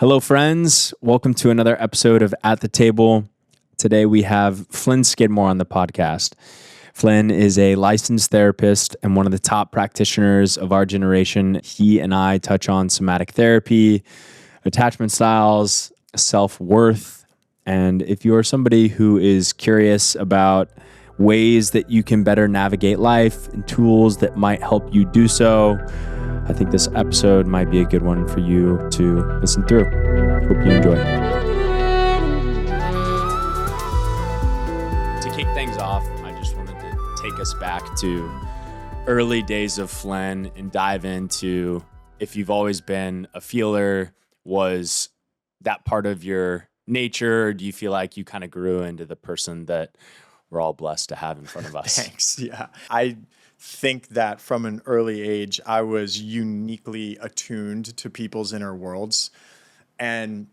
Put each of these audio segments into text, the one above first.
Hello, friends. Welcome to another episode of At the Table. Today we have Flynn Skidmore on the podcast. Flynn is a licensed therapist and one of the top practitioners of our generation. He and I touch on somatic therapy, attachment styles, self-worth, and if you're somebody who is curious about ways that you can better navigate life and tools that might help you do so, I think this episode might be a good one for you to listen through. Hope you enjoy. To kick things off, I just wanted to take us back to early days of Flynn and dive into if you've always been a feeler. Was that part of your nature, or do you feel like you kind of grew into the person that we're all blessed to have in front of us? Thanks. Yeah. I think that from an early age, I was uniquely attuned to people's inner worlds and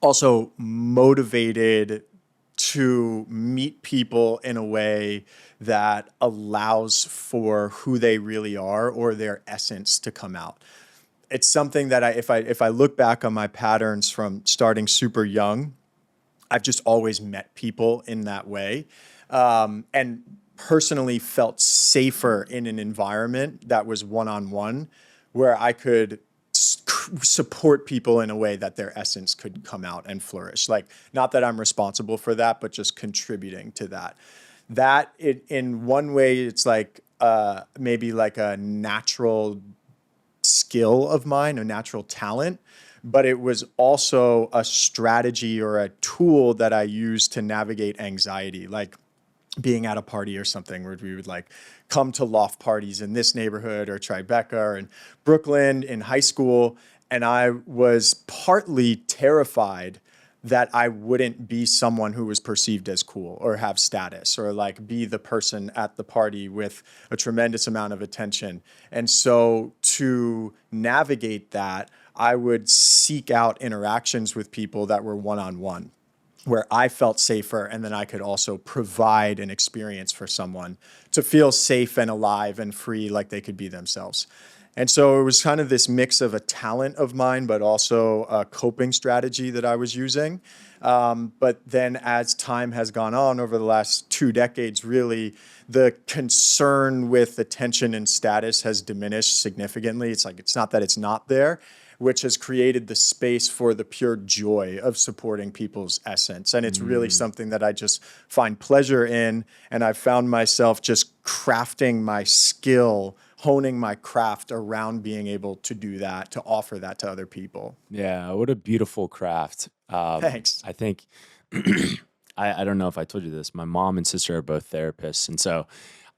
also motivated to meet people in a way that allows for who they really are or their essence to come out. It's something that if I look back on my patterns from starting super young, I've just always met people in that way. And personally felt safer in an environment that was one-on-one where I could support people in a way that their essence could come out and flourish. Like, not that I'm responsible for that, but just contributing to that. In one way, it's like maybe like a natural skill of mine, a natural talent, but it was also a strategy or a tool that I used to navigate anxiety. Like, being at a party or something where we would like come to loft parties in this neighborhood or Tribeca or in Brooklyn in high school. And I was partly terrified that I wouldn't be someone who was perceived as cool or have status or like be the person at the party with a tremendous amount of attention. And so to navigate that, I would seek out interactions with people that were one-on-one, where I felt safer, and then I could also provide an experience for someone to feel safe and alive and free, like they could be themselves. And so it was kind of this mix of a talent of mine, but also a coping strategy that I was using. But then as time has gone on over the last 2 decades, really, the concern with attention and status has diminished significantly. It's like, it's not that it's not there, which has created the space for the pure joy of supporting people's essence. And it's really something that I just find pleasure in. And I've found myself just crafting my skill, honing my craft around being able to do that, to offer that to other people. Yeah, what a beautiful craft. Thanks. I think, I don't know if I told you this, my mom and sister are both therapists. And so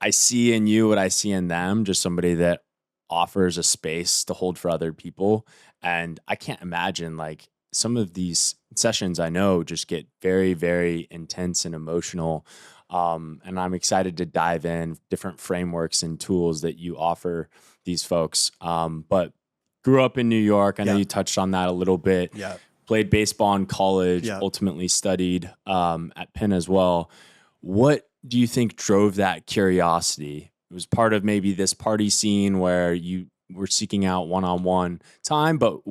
I see in you what I see in them, just somebody that offers a space to hold for other people. And I can't imagine, like, some of these sessions I know just get very, very intense and emotional. And I'm excited to dive in different frameworks and tools that you offer these folks. But grew up in New York. I know you touched on that a little bit. Yeah. Played baseball in college, Yeah. ultimately studied at Penn as well. What do you think drove that curiosity? It was part of maybe this party scene where you were seeking out one-on-one time, but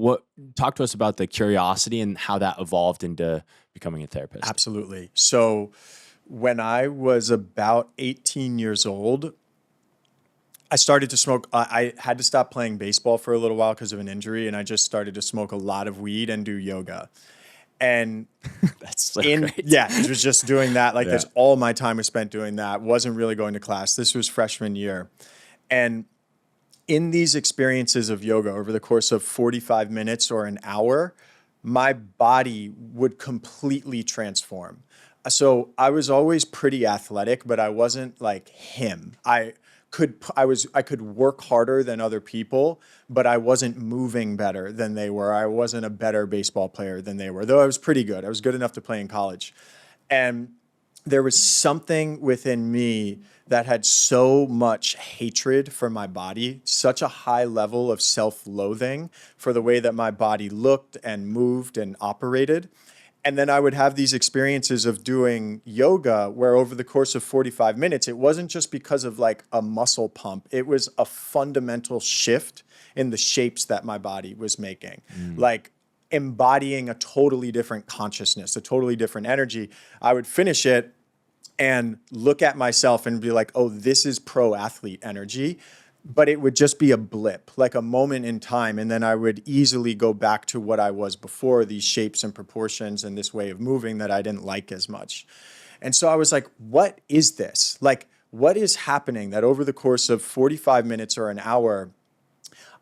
talk to us about the curiosity and how that evolved into becoming a therapist. Absolutely. So when I was about 18 years old, I started to smoke. I had to stop playing baseball for a little while because of an injury, and I just started to smoke a lot of weed and do yoga. And That's so great. it was just doing that. Like, that's all my time was spent doing that. Wasn't really going to class. This was freshman year. And in these experiences of yoga over the course of 45 minutes or an hour, my body would completely transform. So I was always pretty athletic, but I wasn't like him. I could work harder than other people, but I wasn't moving better than they were. I wasn't a better baseball player than they were, though I was pretty good. I was good enough to play in college. And there was something within me that had so much hatred for my body, such a high level of self-loathing for the way that my body looked and moved and operated. And then I would have these experiences of doing yoga where over the course of 45 minutes, it wasn't just because of like a muscle pump. It was a fundamental shift in the shapes that my body was making. Like embodying a totally different consciousness, a totally different energy. I would finish it and look at myself and be like, oh, this is pro athlete energy. But it would just be a blip, like a moment in time. And then I would easily go back to what I was before, these shapes and proportions and this way of moving that I didn't like as much. And so I was like, what is this? Like, what is happening that over the course of 45 minutes or an hour,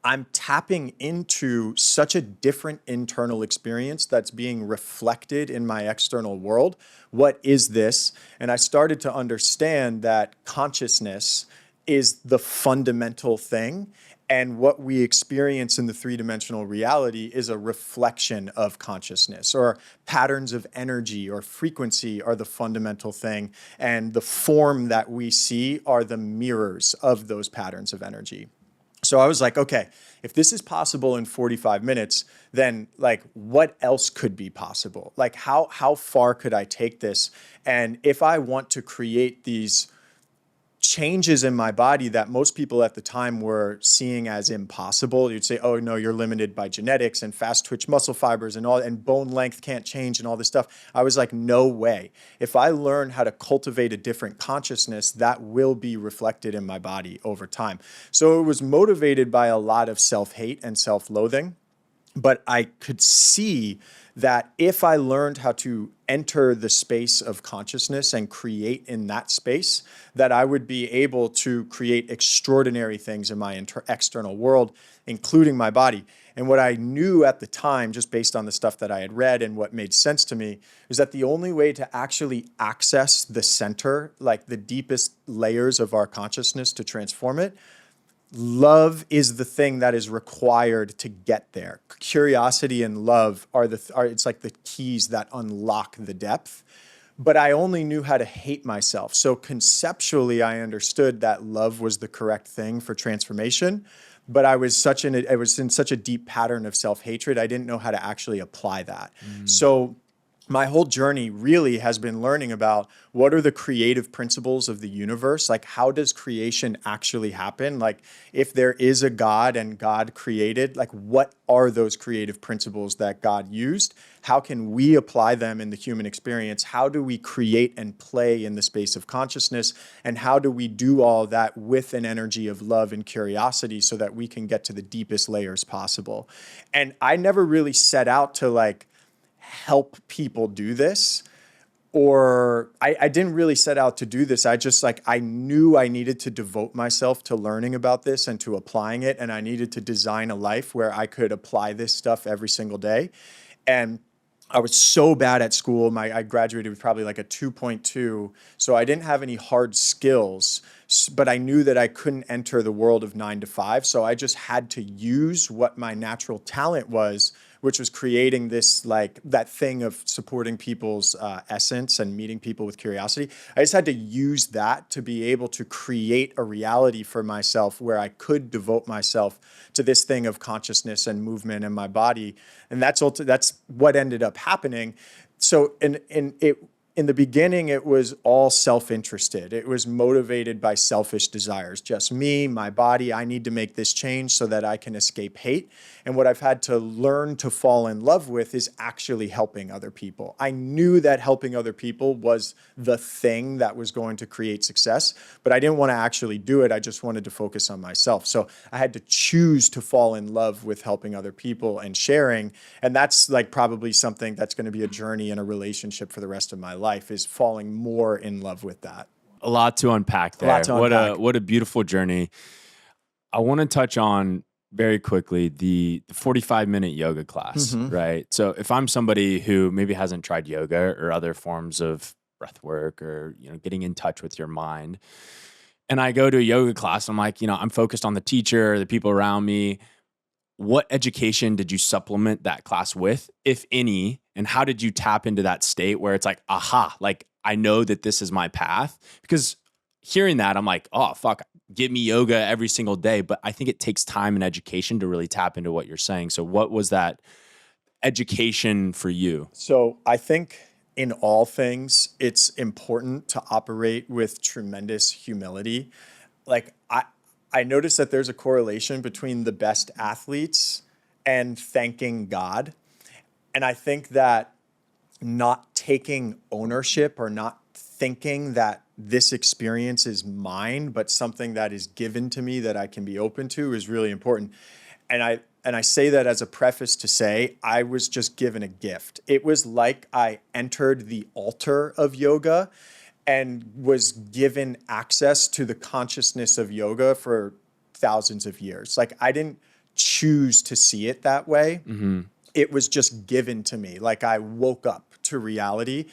I'm tapping into such a different internal experience that's being reflected in my external world? What is this? And I started to understand that consciousness is the fundamental thing. And what we experience in the three-dimensional reality is a reflection of consciousness, or patterns of energy or frequency are the fundamental thing. And the form that we see are the mirrors of those patterns of energy. So I was like, okay, if this is possible in 45 minutes, then like what else could be possible? Like how far could I take this? And if I want to create these changes in my body that most people at the time were seeing as impossible, you'd say, oh no, you're limited by genetics and fast twitch muscle fibers and all, and bone length can't change and all this stuff. I was like, no way. If I learn how to cultivate a different consciousness, that will be reflected in my body over time. So it was motivated by a lot of self-hate and self-loathing. But I could see that if I learned how to enter the space of consciousness and create in that space, that I would be able to create extraordinary things in my external world, including my body. And what I knew at the time, just based on the stuff that I had read and what made sense to me, is that the only way to actually access the center, like the deepest layers of our consciousness to transform it, love is the thing that is required to get there. Curiosity and love are it's like the keys that unlock the depth. But I only knew how to hate myself. So conceptually, I understood that love was the correct thing for transformation. But I was in such a deep pattern of self-hatred, I didn't know how to actually apply that. So my whole journey really has been learning about what are the creative principles of the universe? Like, how does creation actually happen? Like, if there is a God and God created, like, what are those creative principles that God used? How can we apply them in the human experience? How do we create and play in the space of consciousness? And how do we do all that with an energy of love and curiosity so that we can get to the deepest layers possible? And I never really set out to like help people do this, or I didn't really set out to do this. I just like, I knew I needed to devote myself to learning about this and to applying it. And I needed to design a life where I could apply this stuff every single day. And I was so bad at school. I graduated with probably like a 2.2. So I didn't have any hard skills, but I knew that I couldn't enter the world of 9 to 5. So I just had to use what my natural talent was, which was creating this, like that thing of supporting people's essence and meeting people with curiosity. I just had to use that to be able to create a reality for myself where I could devote myself to this thing of consciousness and movement in my body. And that's what ended up happening. So in the beginning, it was all self-interested. It was motivated by selfish desires. Just me, my body, I need to make this change so that I can escape hate. And what I've had to learn to fall in love with is actually helping other people. I knew that helping other people was the thing that was going to create success, but I didn't want to actually do it. I just wanted to focus on myself. So I had to choose to fall in love with helping other people and sharing. And that's like probably something that's going to be a journey in a relationship for the rest of my life, is falling more in love with that. A lot to unpack there. What a beautiful journey. I want to touch on very quickly the 45-minute yoga class, right? So if I'm somebody who maybe hasn't tried yoga or other forms of breath work or, getting in touch with your mind, and I go to a yoga class, I'm like, I'm focused on the teacher, the people around me. What education did you supplement that class with, if any? And how did you tap into that state where it's like, aha, like I know that this is my path? Because hearing that, I'm like, oh, fuck, give me yoga every single day. But I think it takes time and education to really tap into what you're saying. So what was that education for you? So I think in all things, it's important to operate with tremendous humility. Like I noticed that there's a correlation between the best athletes and thanking God. And I think that not taking ownership or not thinking that this experience is mine, but something that is given to me that I can be open to is really important. And I say that as a preface to say I was just given a gift. It was like I entered the altar of yoga and was given access to the consciousness of yoga for thousands of years. Like I didn't choose to see it that way. It was just given to me. Like I woke up to reality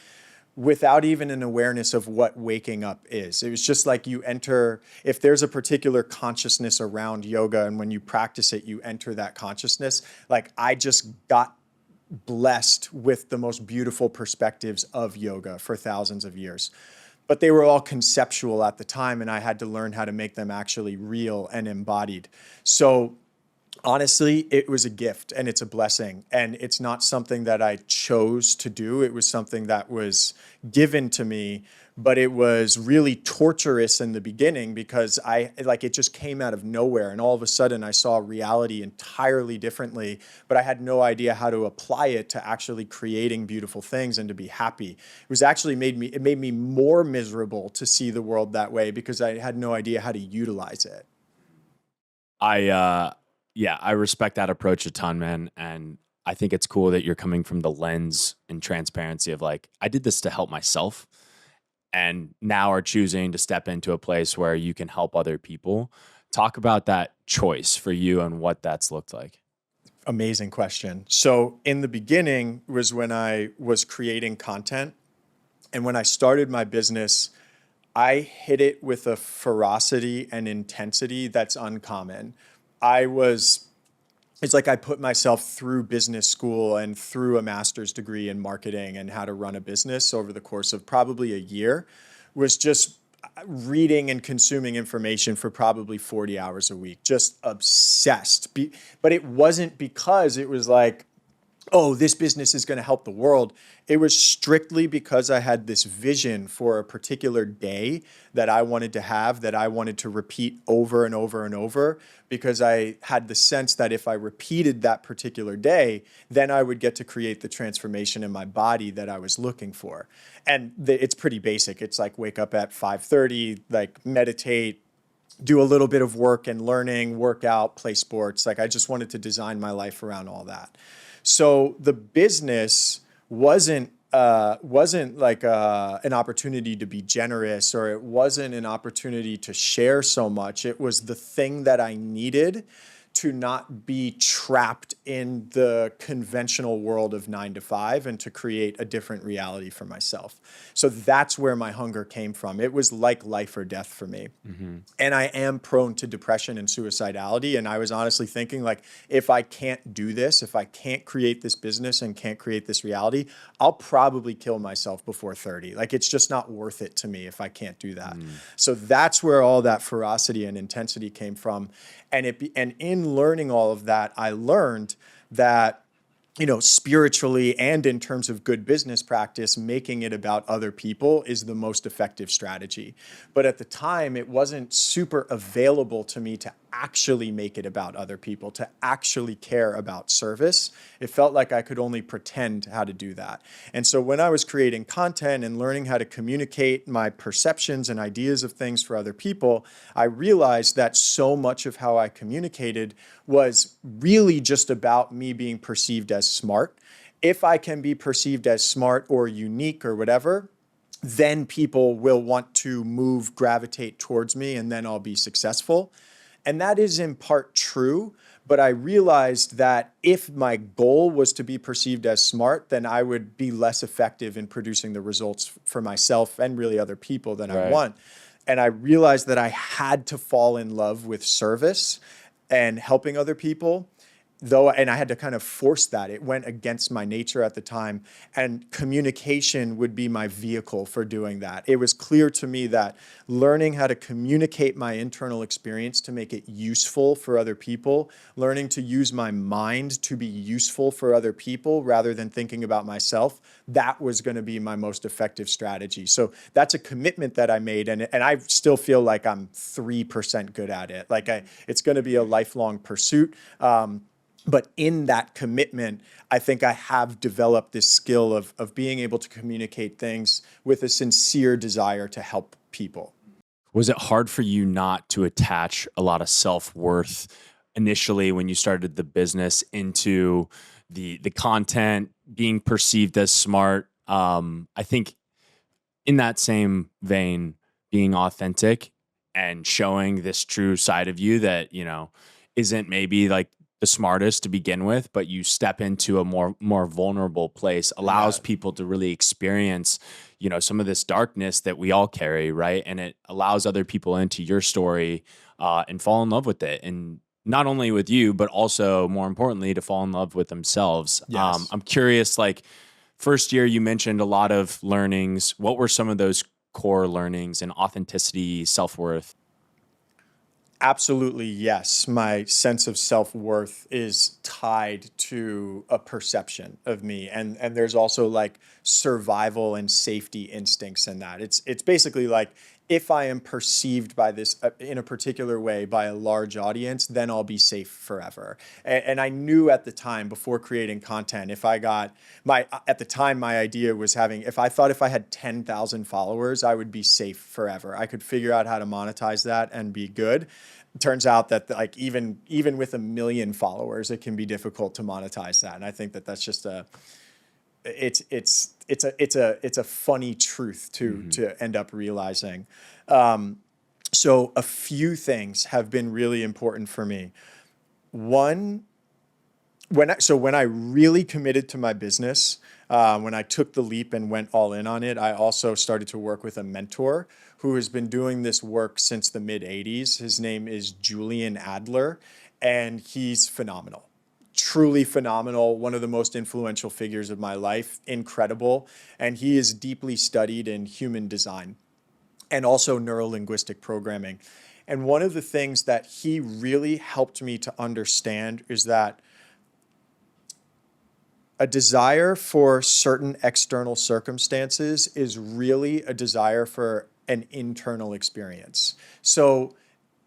without even an awareness of what waking up is. It was just like you enter, if there's a particular consciousness around yoga and when you practice it, you enter that consciousness. Like I just got blessed with the most beautiful perspectives of yoga for thousands of years. But they were all conceptual at the time, and I had to learn how to make them actually real and embodied. So honestly, it was a gift and it's a blessing. And it's not something that I chose to do. It was something that was given to me, but it was really torturous in the beginning because it just came out of nowhere. And all of a sudden I saw reality entirely differently, but I had no idea how to apply it to actually creating beautiful things and to be happy. It was actually it made me more miserable to see the world that way because I had no idea how to utilize it. Yeah, I respect that approach a ton, man. And I think it's cool that you're coming from the lens and transparency of like, I did this to help myself and now are choosing to step into a place where you can help other people. Talk about that choice for you and what that's looked like. Amazing question. So in the beginning was when I was creating content. And when I started my business, I hit it with a ferocity and intensity that's uncommon. It's like I put myself through business school and through a master's degree in marketing and how to run a business over the course of probably a year, was just reading and consuming information for probably 40 hours a week, just obsessed. But it wasn't because it was like, oh, this business is going to help the world. It was strictly because I had this vision for a particular day that I wanted to have, that I wanted to repeat over and over and over, because I had the sense that if I repeated that particular day, then I would get to create the transformation in my body that I was looking for. And it's pretty basic. It's like wake up at 5:30, like meditate, do a little bit of work and learning, work out, play sports. Like I just wanted to design my life around all that. So the business wasn't like an opportunity to be generous, or it wasn't an opportunity to share so much. It was the thing that I needed to not be trapped in the conventional world of 9 to 5 and to create a different reality for myself. So that's where my hunger came from. It was like life or death for me. And I am prone to depression and suicidality. And I was honestly thinking, like, if I can't do this, if I can't create this business and can't create this reality, I'll probably kill myself before 30. Like, it's just not worth it to me if I can't do that. So that's where all that ferocity and intensity came from. And in learning all of that, I learned that, spiritually and in terms of good business practice, making it about other people is the most effective strategy. But at the time, it wasn't super available to me to actually make it about other people, to actually care about service. It felt like I could only pretend how to do that. And so when I was creating content and learning how to communicate my perceptions and ideas of things for other people, I realized that so much of how I communicated was really just about me being perceived as smart. If I can be perceived as smart or unique or whatever, then people will want to gravitate towards me, and then I'll be successful. And that is in part true, but I realized that if my goal was to be perceived as smart, then I would be less effective in producing the results for myself and really other people than I want. And I realized that I had to fall in love with service and helping other people. And I had to kind of force that. It went against my nature at the time, and communication would be my vehicle for doing that. It was clear to me that learning how to communicate my internal experience to make it useful for other people, learning to use my mind to be useful for other people rather than thinking about myself, that was going to be my most effective strategy. So that's a commitment that I made, and I still feel like I'm 3% good at it. Like it's going to be a lifelong pursuit. But in that commitment, I think I have developed this skill of being able to communicate things with a sincere desire to help people. Was it hard for you not to attach a lot of self-worth initially when you started the business into the content being perceived as smart? I think in that same vein, being authentic and showing this true side of you that, isn't maybe like the smartest to begin with, but you step into a more vulnerable place, allows Yeah. people to really experience, some of this darkness that we all carry, right? And it allows other people into your story and fall in love with it. And not only with you, but also more importantly, to fall in love with themselves. Yes. I'm curious, like, first year, you mentioned a lot of learnings. What were some of those core learnings in authenticity, self worth? Absolutely, yes. My sense of self-worth is tied to a perception of me. And there's also like survival and safety instincts in that. It's basically like if I am perceived by this in a particular way by a large audience, then I'll be safe forever. And I knew at the time before creating content, if I got at the time, my idea was having, if I thought if I had 10,000 followers, I would be safe forever. I could figure out how to monetize that and be good. It turns out that like even with 1 million followers, it can be difficult to monetize that. And I think that that's just it's a funny truth to end up realizing. So a few things have been really important for me. One, when I really committed to my business, when I took the leap and went all in on it, I also started to work with a mentor who has been doing this work since the mid 80s. His name is Julian Adler, and he's phenomenal. Truly phenomenal, one of the most influential figures of my life, incredible. And he is deeply studied in human design and also neurolinguistic programming. And one of the things that he really helped me to understand is that a desire for certain external circumstances is really a desire for an internal experience. So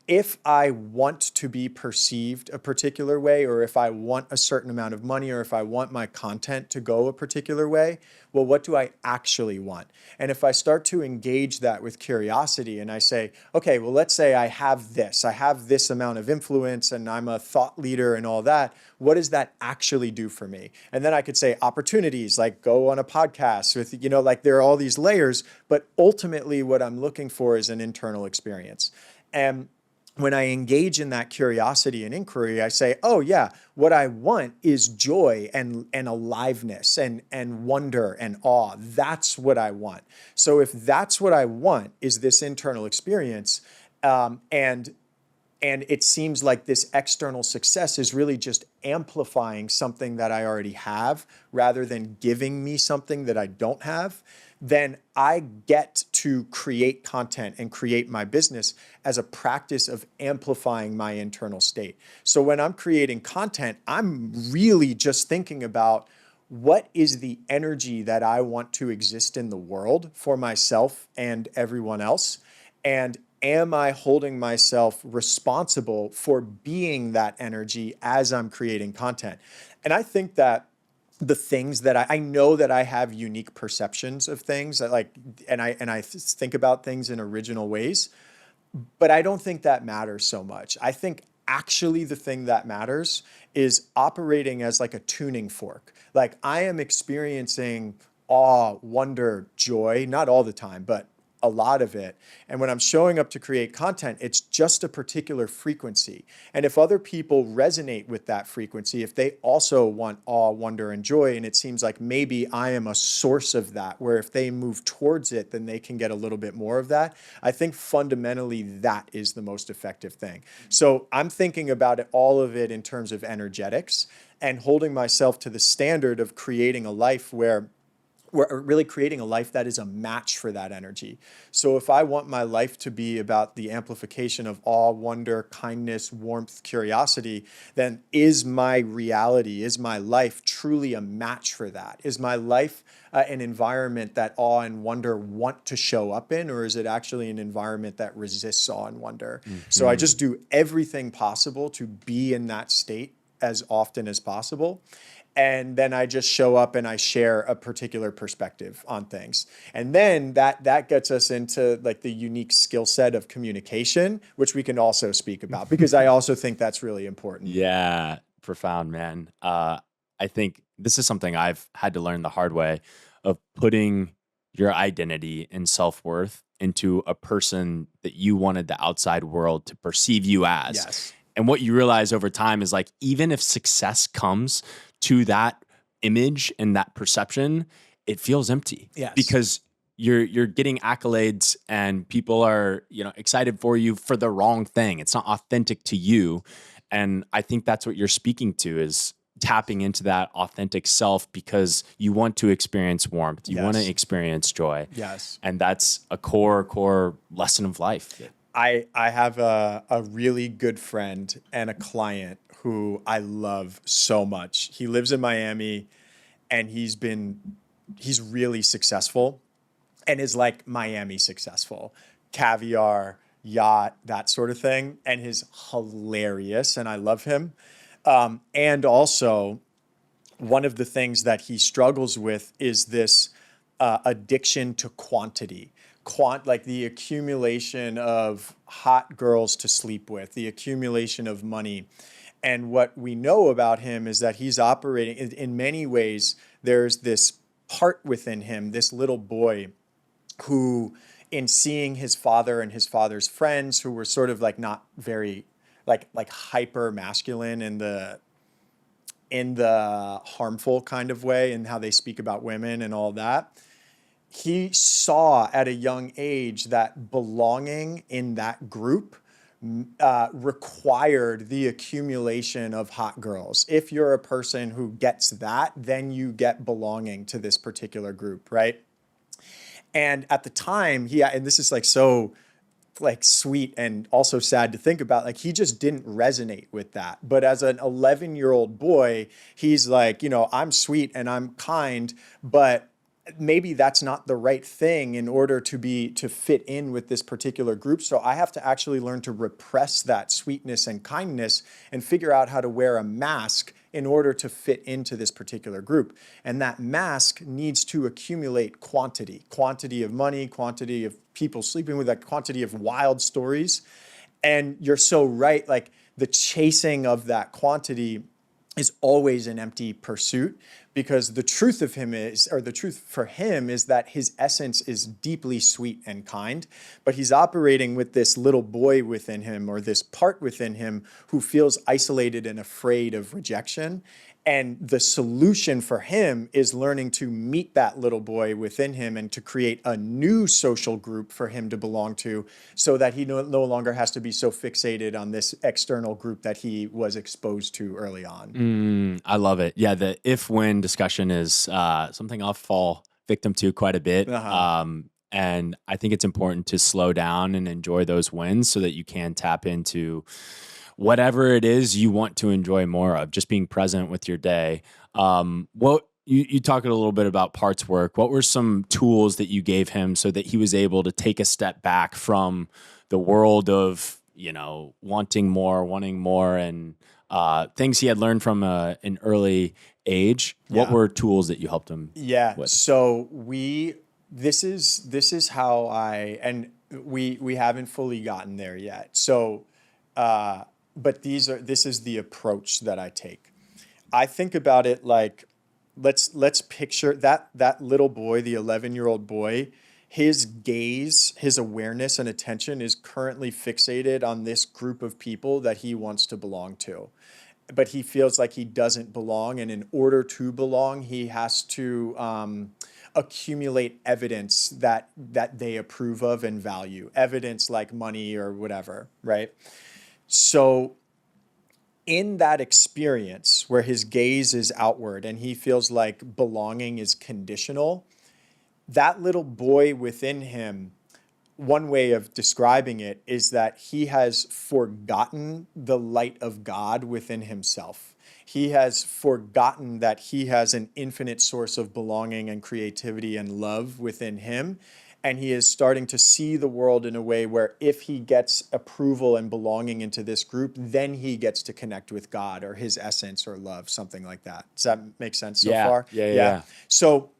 if I want to be perceived a particular way, or if I want a certain amount of money, or if I want my content to go a particular way, well, what do I actually want? And if I start to engage that with curiosity and I say, okay, well, let's say I have this amount of influence and I'm a thought leader and all that. What does that actually do for me? And then I could say opportunities, like go on a podcast with, like there are all these layers, but ultimately what I'm looking for is an internal experience. And when I engage in that curiosity and inquiry, I say, oh yeah, what I want is joy and aliveness and wonder and awe. That's what I want. So if that's what I want is this internal experience, and it seems like this external success is really just amplifying something that I already have rather than giving me something that I don't have, then I get to create content and create my business as a practice of amplifying my internal state. So when I'm creating content, I'm really just thinking about what is the energy that I want to exist in the world for myself and everyone else? And am I holding myself responsible for being that energy as I'm creating content? And I think that the things that I know that I have unique perceptions of things that like, and I think about things in original ways, but I don't think that matters so much. I think actually the thing that matters is operating as like a tuning fork. Like I am experiencing awe, wonder, joy, not all the time, but a lot of it. And when I'm showing up to create content, it's just a particular frequency. And if other people resonate with that frequency, if they also want awe, wonder, and joy, and it seems like maybe I am a source of that, where if they move towards it, then they can get a little bit more of that. I think fundamentally that is the most effective thing. So I'm thinking about it, all of it in terms of energetics and holding myself to the standard of creating a life where we're really creating a life that is a match for that energy. So if I want my life to be about the amplification of awe, wonder, kindness, warmth, curiosity, then is my reality, is my life truly a match for that? Is my life an environment that awe and wonder want to show up in, or is it actually an environment that resists awe and wonder? So I just do everything possible to be in that state as often as possible. And then I just show up and I share a particular perspective on things. And then that gets us into like the unique skill set of communication, which we can also speak about, because I also think that's really important. Yeah, profound, man. I think this is something I've had to learn the hard way of putting your identity and self-worth into a person that you wanted the outside world to perceive you as. Yes. And what you realize over time is like, even if success comes to that image and that perception, it feels empty. Yes. Because you're getting accolades and people are, excited for you for the wrong thing. It's not authentic to you. And I think that's what you're speaking to, is tapping into that authentic self, because you want to experience warmth. You want to experience joy. Yes. And that's a core lesson of life. I have a really good friend and a client who I love so much. He lives in Miami and he's really successful and is like Miami successful. Caviar, yacht, that sort of thing. And he's hilarious and I love him. And also, one of the things that he struggles with is this addiction to quantity. Like the accumulation of hot girls to sleep with, the accumulation of money. And what we know about him is that he's operating in many ways. There's this part within him, this little boy who, in seeing his father and his father's friends who were sort of like not very like hyper masculine in the harmful kind of way, and how they speak about women and all that, he saw at a young age that belonging in that group required the accumulation of hot girls. If you're a person who gets that, then you get belonging to this particular group, right? And at the time, and this is like so like sweet and also sad to think about, like he just didn't resonate with that. But as an 11-year-old boy, he's like, I'm sweet and I'm kind, but maybe that's not the right thing in order to fit in with this particular group. So I have to actually learn to repress that sweetness and kindness and figure out how to wear a mask in order to fit into this particular group. And that mask needs to accumulate quantity of money, quantity of people sleeping with, that quantity of wild stories. And you're so right, like the chasing of that quantity is always an empty pursuit, because the truth for him is that his essence is deeply sweet and kind, but he's operating with this little boy within him, or this part within him, who feels isolated and afraid of rejection. And the solution for him is learning to meet that little boy within him and to create a new social group for him to belong to, so that he no longer has to be so fixated on this external group that he was exposed to early on. I love it. Yeah, the if-when discussion is something I'll fall victim to quite a bit. And I think it's important to slow down and enjoy those wins so that you can tap into whatever it is you want to enjoy more of, just being present with your day. You talked a little bit about parts work. What were some tools that you gave him so that he was able to take a step back from the world of, wanting more, and things he had learned from an early age? What were tools that you helped him with? So this is how we haven't fully gotten there yet. So, but this is the approach that I take. I think about it like, let's picture that little boy, the 11-year-old boy, his gaze, his awareness and attention is currently fixated on this group of people that he wants to belong to. But he feels like he doesn't belong. And in order to belong, he has to accumulate evidence that they approve of and value. Evidence like money or whatever, right? So in that experience where his gaze is outward and he feels like belonging is conditional, that little boy within him, one way of describing it is that he has forgotten the light of God within himself. He has forgotten that he has an infinite source of belonging and creativity and love within him. And he is starting to see the world in a way where if he gets approval and belonging into this group, then he gets to connect with God or his essence or love, something like that. Does that make sense so Yeah. far? Yeah. So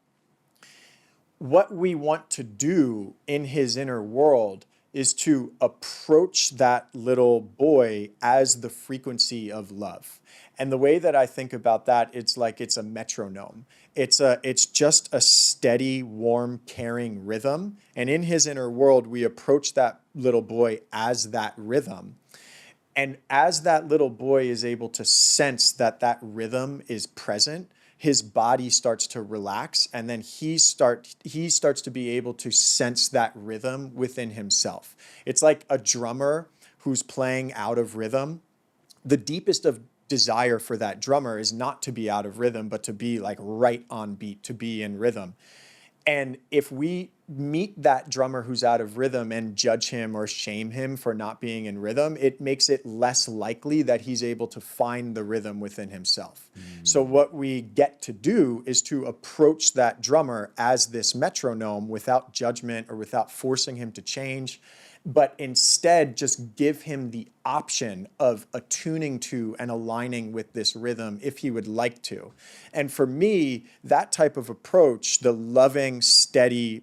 what we want to do in his inner world is to approach that little boy as the frequency of love. And the way that I think about that, it's like it's a metronome. It's just a steady, warm, caring rhythm. And in his inner world, we approach that little boy as that rhythm. And as that little boy is able to sense that that rhythm is present, his body starts to relax, and then he starts to be able to sense that rhythm within himself. It's like a drummer who's playing out of rhythm. The deepest of desire for that drummer is not to be out of rhythm, but to be like right on beat, to be in rhythm. And if we meet that drummer who's out of rhythm and judge him or shame him for not being in rhythm, it makes it less likely that he's able to find the rhythm within himself. So what we get to do is to approach that drummer as this metronome without judgment or without forcing him to change, but instead just give him the option of attuning to and aligning with this rhythm if he would like to. And for me, that type of approach, that loving, steady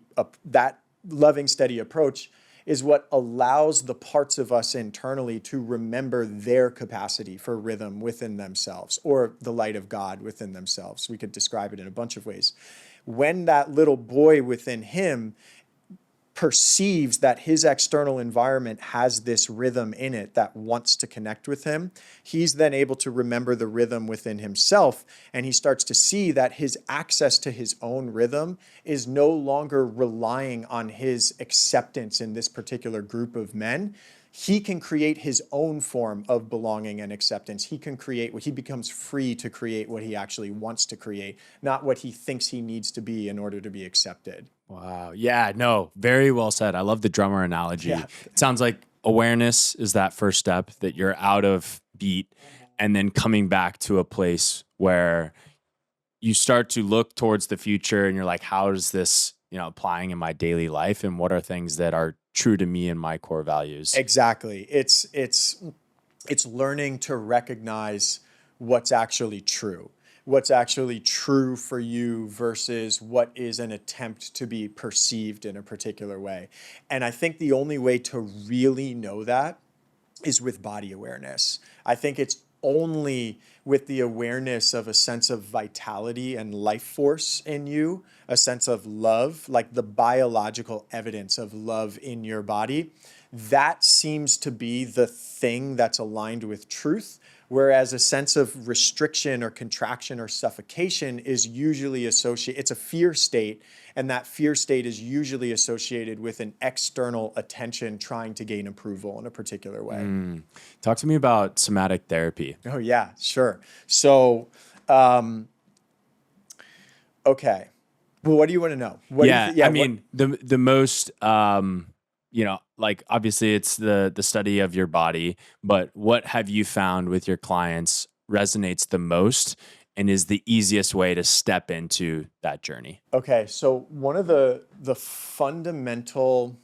approach is what allows the parts of us internally to remember their capacity for rhythm within themselves, or the light of God within themselves. We could describe it in a bunch of ways. When that little boy within him perceives that his external environment has this rhythm in it that wants to connect with him, he's then able to remember the rhythm within himself, and he starts to see that his access to his own rhythm is no longer relying on his acceptance in this particular group of men. He can create his own form of belonging and acceptance. He becomes free to create what he actually wants to create, not what he thinks he needs to be in order to be accepted. Wow. Yeah, no, very well said. I love the drummer analogy. Yeah. It sounds like awareness is that first step, that you're out of beat and then coming back to a place where you start to look towards the future and you're like, how is this, applying in my daily life, and what are things that are true to me and my core values? Exactly. It's learning to recognize what's actually true. What's actually true for you versus what is an attempt to be perceived in a particular way. And I think the only way to really know that is with body awareness. I think it's only with the awareness of a sense of vitality and life force in you, a sense of love, like the biological evidence of love in your body, that seems to be the thing that's aligned with truth. Whereas a sense of restriction or contraction or suffocation is usually associated, it's a fear state, and that fear state is usually associated with an external attention trying to gain approval in a particular way. Talk to me about somatic therapy. Oh, yeah, sure. So, okay. Well, what do you want to know? The most, like obviously it's the study of your body, but what have you found with your clients resonates the most and is the easiest way to step into that journey? Okay, so one of the fundamental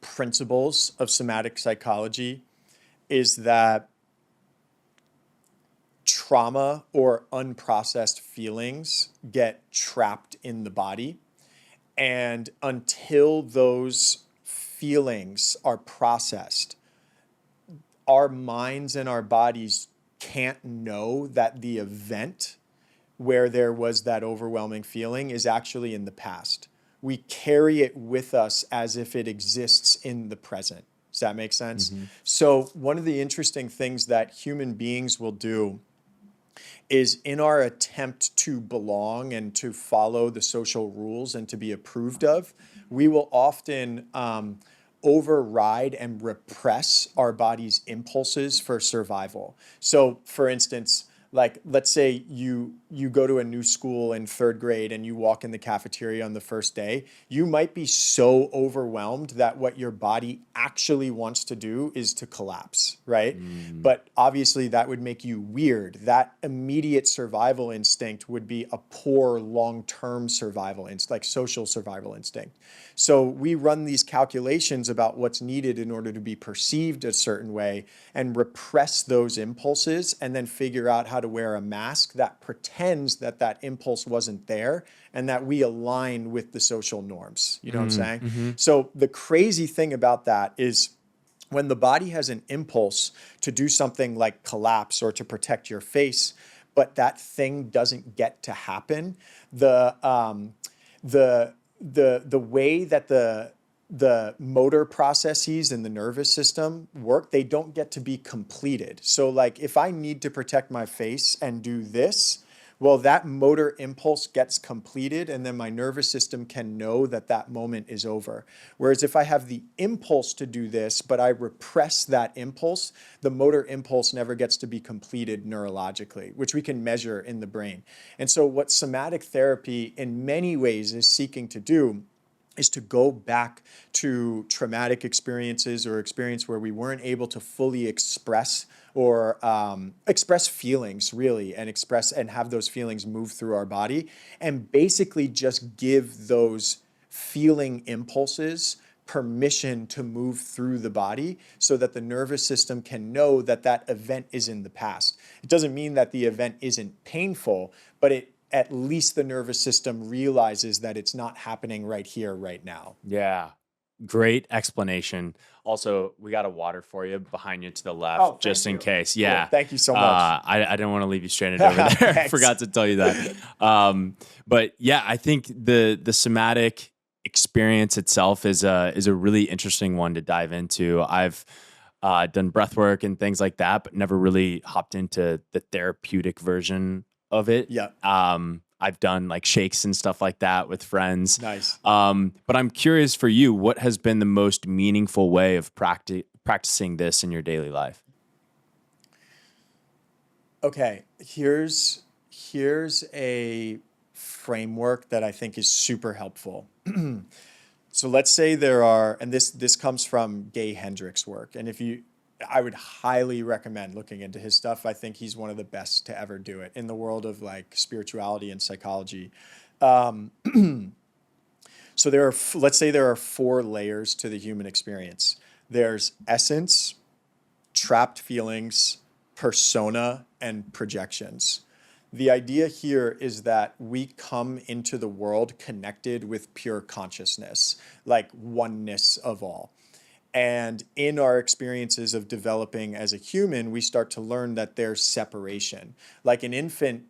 principles of somatic psychology is that trauma or unprocessed feelings get trapped in the body. And until those feelings are processed, our minds and our bodies can't know that the event where there was that overwhelming feeling is actually in the past. We carry it with us as if it exists in the present. Does that make sense? Mm-hmm. So one of the interesting things that human beings will do is, in our attempt to belong and to follow the social rules and to be approved of, we will often override and repress our body's impulses for survival. So, for instance, like let's say you you go to a new school in third grade and you walk in the cafeteria on the first day, you might be so overwhelmed that what your body actually wants to do is to collapse, right? But obviously that would make you weird. That immediate survival instinct would be a poor long-term survival instinct, like social survival instinct. So we run these calculations about what's needed in order to be perceived a certain way and repress those impulses and then figure out how to wear a mask that pretends that that impulse wasn't there and that we align with the social norms. You know what I'm saying? So the crazy thing about that is when the body has an impulse to do something like collapse or to protect your face, but that thing doesn't get to happen, the way that the motor processes in the nervous system work, they don't get to be completed. So like if I need to protect my face and do this, well, that motor impulse gets completed and then my nervous system can know that that moment is over. Whereas if I have the impulse to do this, but I repress that impulse, the motor impulse never gets to be completed neurologically, which we can measure in the brain. And so what somatic therapy in many ways is seeking to do is to go back to traumatic experiences or experience where we weren't able to fully express or express feelings really and have those feelings move through our body and basically just give those feeling impulses permission to move through the body so that the nervous system can know that that event is in the past. It doesn't mean that the event isn't painful, but at least the nervous system realizes that it's not happening right here, right now. Yeah. Great explanation. Also, we got a water for you behind you to the left, just in case. Yeah. Cool. Thank you so much. I didn't want to leave you stranded over there. Forgot to tell you that. But yeah, I think the somatic experience itself is a really interesting one to dive into. I've done breath work and things like that, but never really hopped into the therapeutic version of it. Yeah. I've done like shakes and stuff like that with friends. Nice. But I'm curious for you, what has been the most meaningful way of practicing this in your daily life? Okay, here's a framework that I think is super helpful. So let's say there are, and this comes from Gay Hendricks' work, and I would highly recommend looking into his stuff. I think he's one of the best to ever do it in the world of like spirituality and psychology. So let's say there are 4 layers to the human experience. There's essence, trapped feelings, persona, and projections. The idea here is that we come into the world connected with pure consciousness, like oneness of all. And in our experiences of developing as a human, we start to learn that there's separation. Like an infant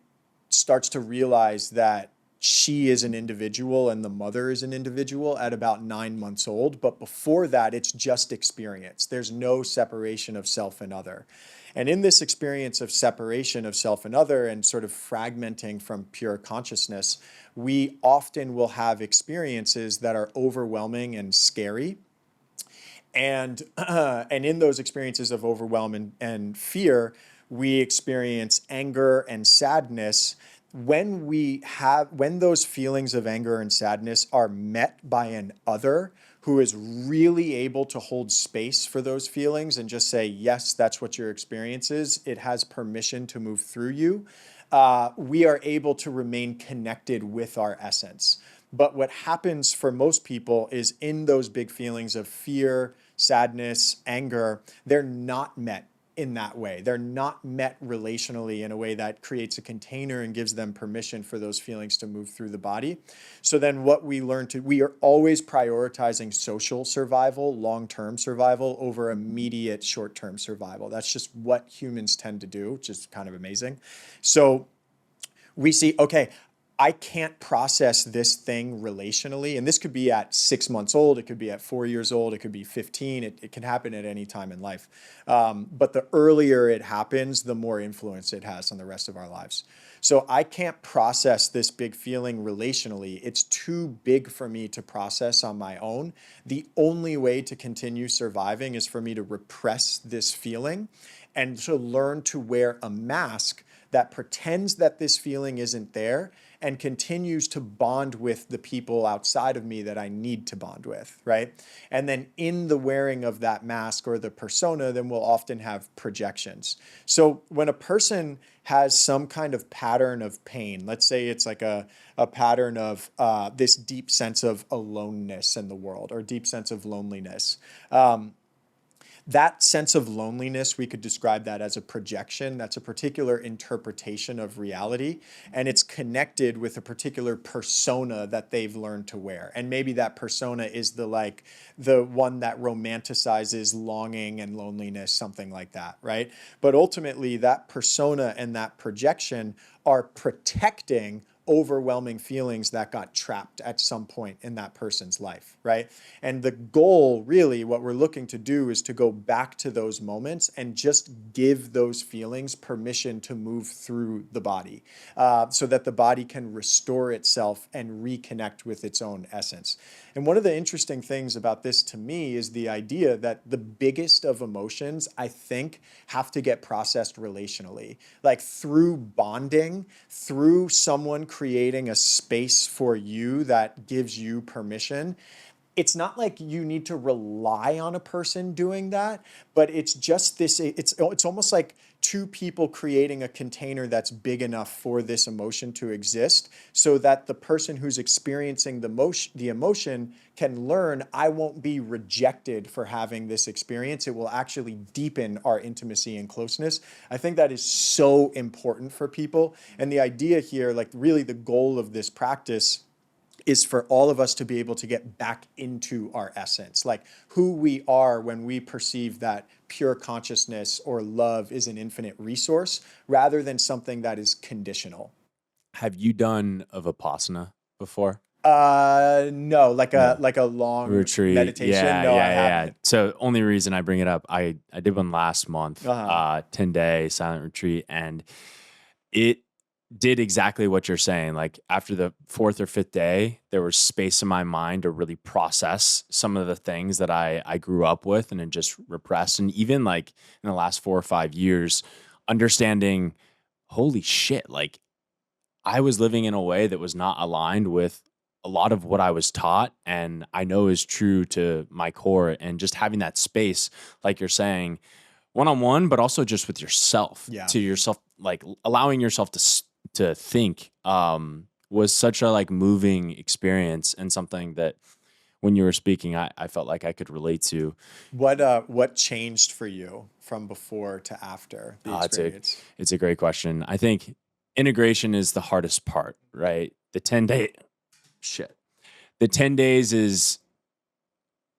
starts to realize that she is an individual and the mother is an individual at about 9 months old. But before that, it's just experience. There's no separation of self and other. And in this experience of separation of self and other and sort of fragmenting from pure consciousness, we often will have experiences that are overwhelming and scary. And in those experiences of overwhelm and fear, we experience anger and sadness. When those feelings of anger and sadness are met by an other who is really able to hold space for those feelings and just say, yes, that's what your experience is, it has permission to move through you, we are able to remain connected with our essence. But what happens for most people is in those big feelings of fear, sadness, anger, they're not met in that way. They're not met relationally in a way that creates a container and gives them permission for those feelings to move through the body. So then what we are always prioritizing social survival, long-term survival over immediate short-term survival. That's just what humans tend to do, which is kind of amazing. So we see, okay, I can't process this thing relationally. And this could be at 6 months old. It could be at 4 years old. It could be 15. It can happen at any time in life. But the earlier it happens, the more influence it has on the rest of our lives. So I can't process this big feeling relationally. It's too big for me to process on my own. The only way to continue surviving is for me to repress this feeling and to learn to wear a mask that pretends that this feeling isn't there and continues to bond with the people outside of me that I need to bond with, right? And then in the wearing of that mask or the persona, then we'll often have projections. So when a person has some kind of pattern of pain, let's say it's like a pattern of this deep sense of aloneness in the world or deep sense of loneliness, that sense of loneliness, we could describe that as a projection. That's a particular interpretation of reality, and it's connected with a particular persona that they've learned to wear. And maybe that persona is the one that romanticizes longing and loneliness, something like that, right? But ultimately, that persona and that projection are protecting overwhelming feelings that got trapped at some point in that person's life, right? And the goal, really, what we're looking to do is to go back to those moments and just give those feelings permission to move through the body so that the body can restore itself and reconnect with its own essence. And one of the interesting things about this to me is the idea that the biggest of emotions, I think, have to get processed relationally, like through bonding, through someone creating a space for you that gives you permission. It's not like you need to rely on a person doing that, but it's just this, it's almost like two people creating a container that's big enough for this emotion to exist so that the person who's experiencing the emotion can learn, I won't be rejected for having this experience. It will actually deepen our intimacy and closeness. I think that is so important for people. And the idea here, like really the goal of this practice is for all of us to be able to get back into our essence, like who we are when we perceive that pure consciousness or love is an infinite resource rather than something that is conditional. Have you done a Vipassana before? No, like No. a long Retreat. meditation. Yeah, No, I yeah, yeah. haven't. So only reason I bring it up, I did one last month, Uh-huh. 10-day silent retreat, and it did exactly what you're saying. Like after the fourth or fifth day, there was space in my mind to really process some of the things that I grew up with and had just repressed. And even like in the last 4 or 5 years, understanding, holy shit, like I was living in a way that was not aligned with a lot of what I was taught and I know is true to my core. And just having that space, like you're saying, one on one, but also just with yourself, Yeah. to yourself, like allowing yourself to think, was such a like moving experience and something that when you were speaking, I felt like I could relate to. What changed for you from before to after the Uh, it's a experience? it's a great question. I think integration is the hardest part, right? The 10-day shit. The 10 days is,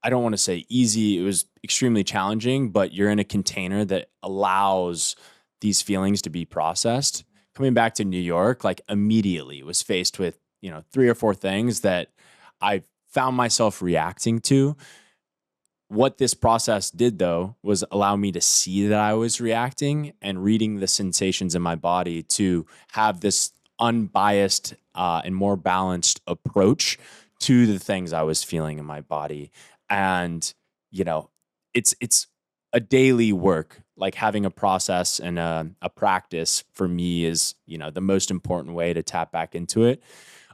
I don't want to say easy. It was extremely challenging, but you're in a container that allows these feelings to be processed. Coming back to New York, like immediately was faced with, 3 or 4 things that I found myself reacting to. What this process did though was allow me to see that I was reacting and reading the sensations in my body to have this unbiased and more balanced approach to the things I was feeling in my body. And, you know, it's a daily work. Like having a process and a practice for me is, the most important way to tap back into it.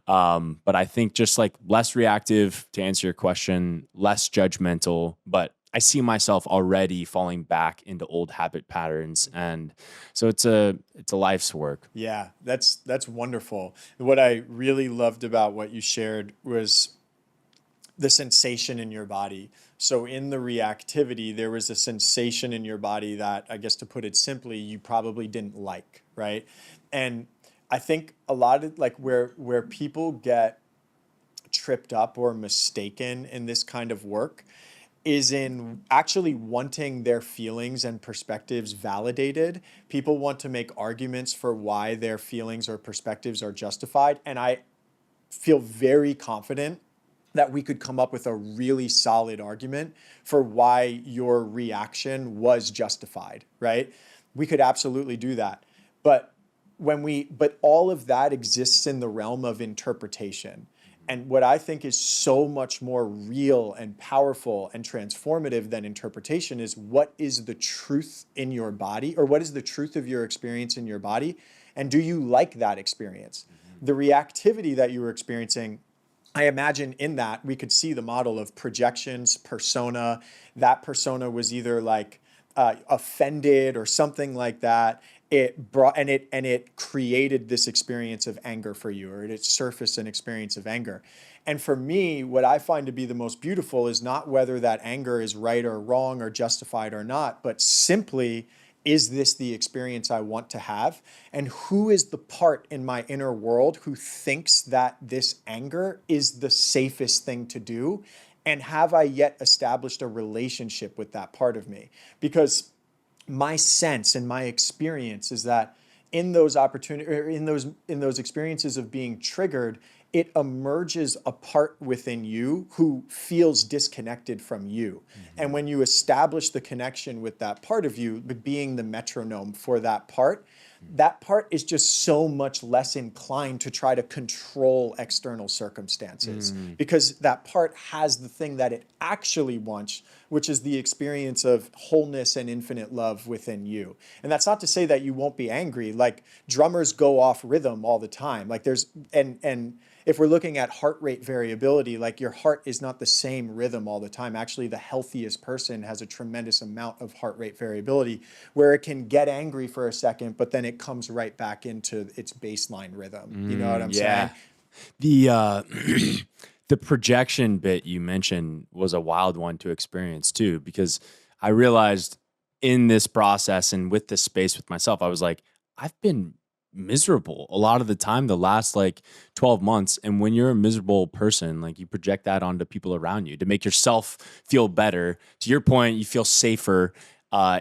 But I think just like less reactive to answer your question, less judgmental, but I see myself already falling back into old habit patterns. And so it's a life's work. Yeah, that's wonderful. What I really loved about what you shared was the sensation in your body. So in the reactivity, there was a sensation in your body that, I guess to put it simply, you probably didn't like, right? And I think a lot of like where people get tripped up or mistaken in this kind of work is in actually wanting their feelings and perspectives validated. People want to make arguments for why their feelings or perspectives are justified. And I feel very confident that we could come up with a really solid argument for why your reaction was justified, right? We could absolutely do that. But but all of that exists in the realm of interpretation. And what I think is so much more real and powerful and transformative than interpretation is what is the truth in your body, or what is the truth of your experience in your body, And do you like that experience? The reactivity that you were experiencing, I imagine in that we could see the model of projections, persona. That persona was either like offended or something like that. It created this experience of anger for you, or it surfaced an experience of anger. And for me, what I find to be the most beautiful is not whether that anger is right or wrong or justified or not, but simply, is this the experience I want to have? And who is the part in my inner world who thinks that this anger is the safest thing to do? And have I yet established a relationship with that part of me? Because my sense and my experience is that in those opportunities, or in those experiences of being triggered, it emerges a part within you who feels disconnected from you. And when you establish the connection with that part of you, being the metronome for that part is just so much less inclined to try to control external circumstances, because that part has the thing that it actually wants, which is the experience of wholeness and infinite love within you. And that's not to say that you won't be angry. Like, drummers go off rhythm all the time. Like, and if we're looking at heart rate variability, like, your heart is not the same rhythm all the time. Actually, the healthiest person has a tremendous amount of heart rate variability, where it can get angry for a second, but then it comes right back into its baseline rhythm. You know what I'm saying? The the projection bit you mentioned was a wild one to experience too, because I realized in this process and with this space with myself, I was like, I've been miserable a lot of the time the last like 12 months. And when you're a miserable person, like, you project that onto people around you to make yourself feel better. To your point, you feel safer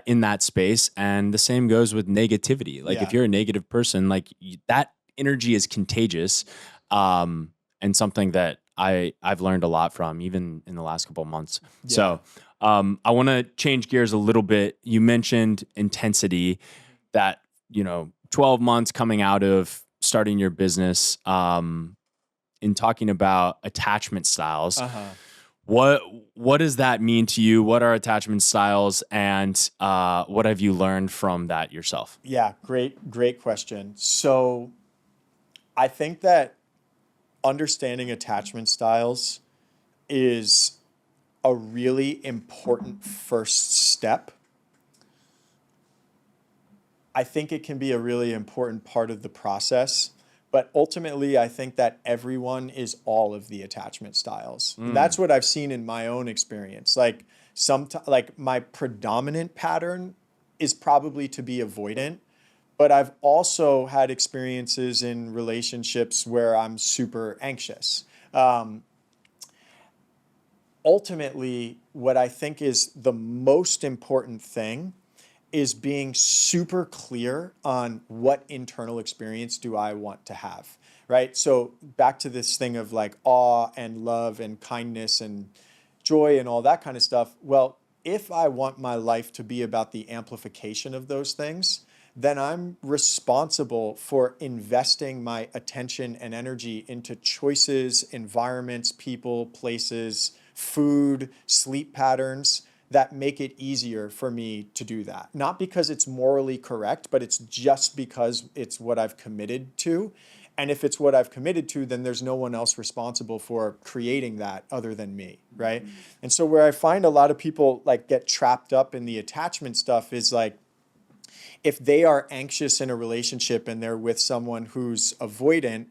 in that space. And the same goes with negativity. Like, if you're a negative person, like, that energy is contagious, and something that I've learned a lot from, even in the last couple of months. Yeah. So I want to change gears a little bit. You mentioned intensity, that, 12 months coming out of starting your business, in talking about attachment styles. What does that mean to you? What are attachment styles, and what have you learned from that yourself? Yeah, great question. So I think that understanding attachment styles is a really important first step. I think it can be a really important part of the process, but ultimately I think that everyone is all of the attachment styles. That's what I've seen in my own experience. Like, like, my predominant pattern is probably to be avoidant, but I've also had experiences in relationships where I'm super anxious. Ultimately, what I think is the most important thing is being super clear on what internal experience do I want to have, right? So back to this thing of like awe and love and kindness and joy and all that kind of stuff. Well, if I want my life to be about the amplification of those things, then I'm responsible for investing my attention and energy into choices, environments, people, places, food, sleep patterns that make it easier for me to do that. Not because it's morally correct, but it's just because it's what I've committed to. And if it's what I've committed to, then there's no one else responsible for creating that other than me, right? And so where I find a lot of people like get trapped up in the attachment stuff is like, if they are anxious in a relationship and they're with someone who's avoidant,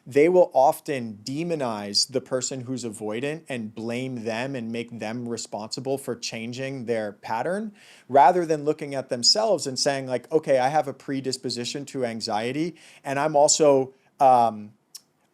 they will often demonize the person who's avoidant and blame them and make them responsible for changing their pattern, rather than looking at themselves and saying like, okay, I have a predisposition to anxiety, and I'm also and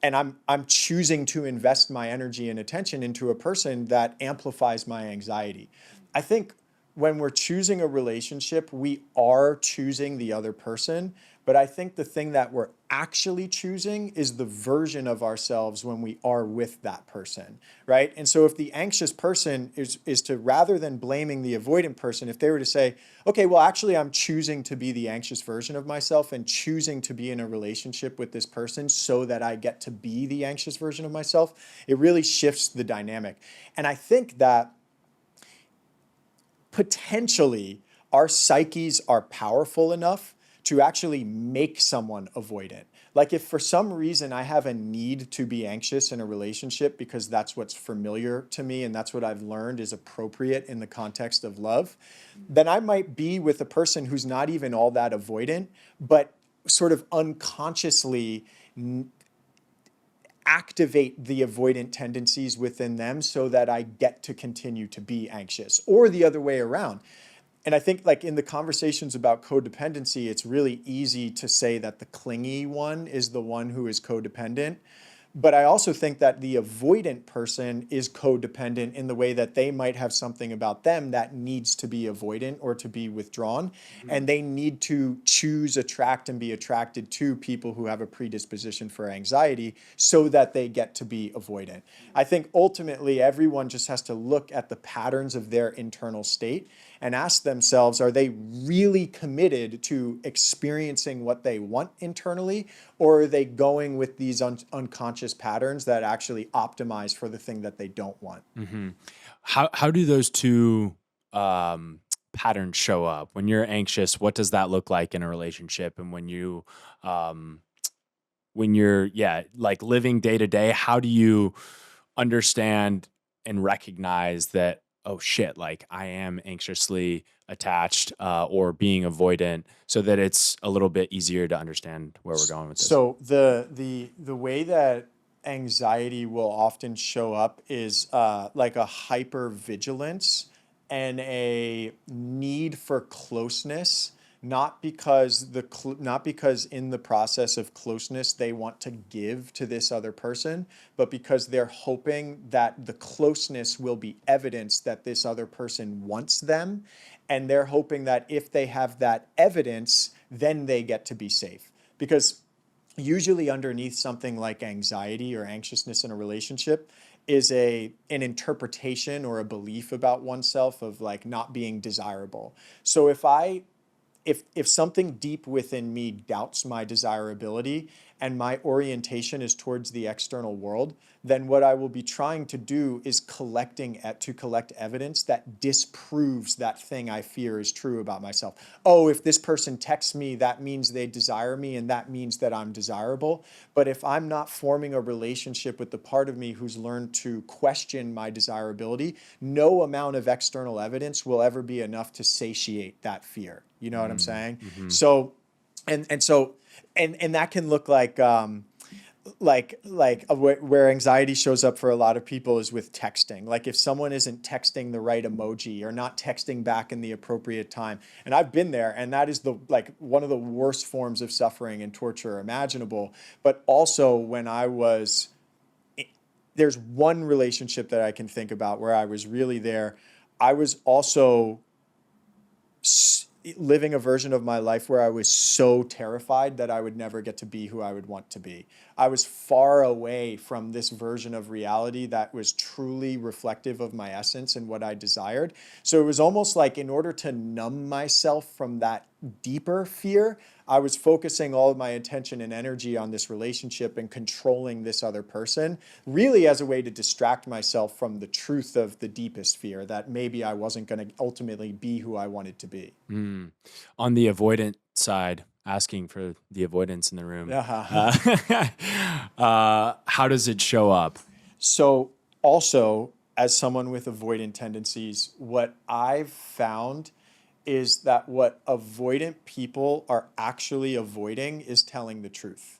I'm choosing to invest my energy and attention into a person that amplifies my anxiety. I think when we're choosing a relationship, we are choosing the other person. But I think the thing that we're actually choosing is the version of ourselves when we are with that person, right? And so if the anxious person is to, rather than blaming the avoidant person, if they were to say, okay, well, actually, I'm choosing to be the anxious version of myself and choosing to be in a relationship with this person so that I get to be the anxious version of myself, it really shifts the dynamic. And I think that potentially our psyches are powerful enough to actually make someone avoidant. Like if for some reason I have a need to be anxious in a relationship because that's what's familiar to me and that's what I've learned is appropriate in the context of love, then I might be with a person who's not even all that avoidant, but sort of unconsciously activate the avoidant tendencies within them so that I get to continue to be anxious, or the other way around. And I think like in the conversations about codependency, it's really easy to say that the clingy one is the one who is codependent. But I also think that the avoidant person is codependent in the way that they might have something about them that needs to be avoidant or to be withdrawn. And they need to choose, attract, and be attracted to people who have a predisposition for anxiety so that they get to be avoidant. I think ultimately everyone just has to look at the patterns of their internal state and ask themselves, are they really committed to experiencing what they want internally, or are they going with these unconscious patterns that actually optimize for the thing that they don't want? Mm-hmm. How do those two patterns show up? When you're anxious, what does that look like in a relationship? And when you're like living day to day, how do you understand and recognize that, oh shit, like I am anxiously attached or being avoidant, so that it's a little bit easier to understand where we're going with this? So the way that anxiety will often show up is like a hyper vigilance and a need for closeness, not because in the process of closeness they want to give to this other person, but because they're hoping that the closeness will be evidence that this other person wants them, and they're hoping that if they have that evidence, then they get to be safe. Because usually underneath something like anxiety or anxiousness in a relationship is an interpretation or a belief about oneself of like not being desirable. So if something deep within me doubts my desirability and my orientation is towards the external world, then what I will be trying to do is collect evidence that disproves that thing I fear is true about myself. Oh, if this person texts me, that means they desire me and that means that I'm desirable. But if I'm not forming a relationship with the part of me who's learned to question my desirability, no amount of external evidence will ever be enough to satiate that fear. You know what I'm saying? Mm-hmm. So, and that can look like where anxiety shows up for a lot of people is with texting. Like if someone isn't texting the right emoji or not texting back in the appropriate time. And I've been there, and that is one of the worst forms of suffering and torture imaginable. But also there's one relationship that I can think about where I was really there. I was also living a version of my life where I was so terrified that I would never get to be who I would want to be. I was far away from this version of reality that was truly reflective of my essence and what I desired. So it was almost like in order to numb myself from that deeper fear, I was focusing all of my attention and energy on this relationship and controlling this other person, really as a way to distract myself from the truth of the deepest fear that maybe I wasn't going to ultimately be who I wanted to be. On the avoidant side, asking for the avoidance in the room, how does it show up? So also, as someone with avoidant tendencies, what I've found is that what avoidant people are actually avoiding is telling the truth.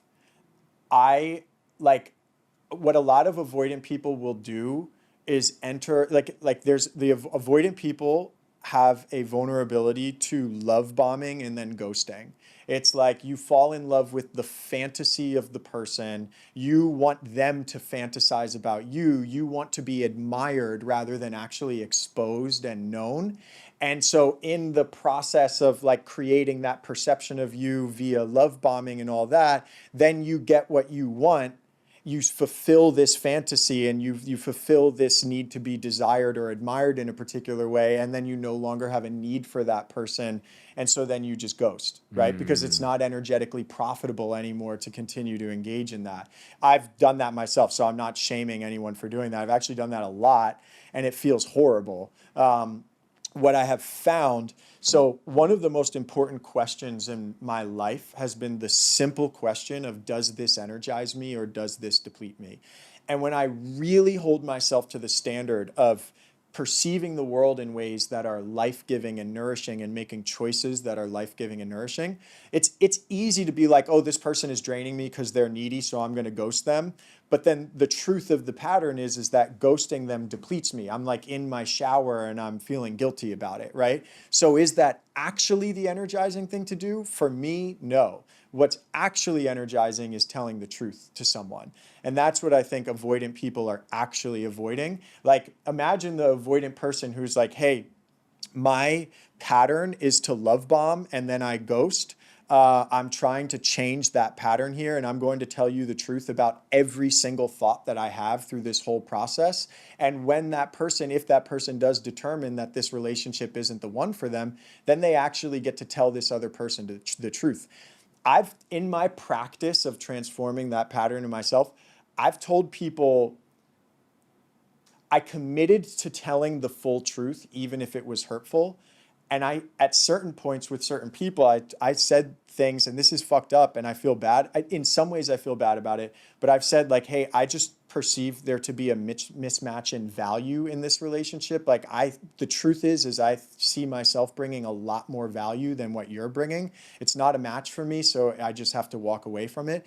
What a lot of avoidant people will do is enter there's the avoidant people have a vulnerability to love bombing and then ghosting. It's like you fall in love with the fantasy of the person. You want them to fantasize about you. You want to be admired rather than actually exposed and known. And so in the process of like creating that perception of you via love bombing and all that, then you get what you want. You fulfill this fantasy and you fulfill this need to be desired or admired in a particular way, and then you no longer have a need for that person, and so then you just ghost, right? Because it's not energetically profitable anymore to continue to engage in that. I've done that myself, so I'm not shaming anyone for doing that. I've actually done that a lot, and it feels horrible. what I have found, so one of the most important questions in my life has been the simple question of, does this energize me or does this deplete me? And when I really hold myself to the standard of perceiving the world in ways that are life-giving and nourishing and making choices that are life-giving and nourishing, it's easy to be like, oh, this person is draining me because they're needy, so I'm going to ghost them. But then the truth of the pattern is that ghosting them depletes me. I'm like in my shower and I'm feeling guilty about it, right? So is that actually the energizing thing to do? For me, no. What's actually energizing is telling the truth to someone. And that's what I think avoidant people are actually avoiding. Like, imagine the avoidant person who's like, hey, my pattern is to love bomb and then I ghost. I'm trying to change that pattern here, and I'm going to tell you the truth about every single thought that I have through this whole process. And when that person, if that person does determine that this relationship isn't the one for them, then they actually get to tell this other person the truth. In my practice of transforming that pattern in myself, I've told people I committed to telling the full truth, even if it was hurtful. And at certain points with certain people, I said things, and this is fucked up, and I feel bad. In some ways, I feel bad about it. But I've said, like, hey, I just perceive there to be a mismatch in value in this relationship. Like, the truth is I see myself bringing a lot more value than what you're bringing. It's not a match for me, so I just have to walk away from it.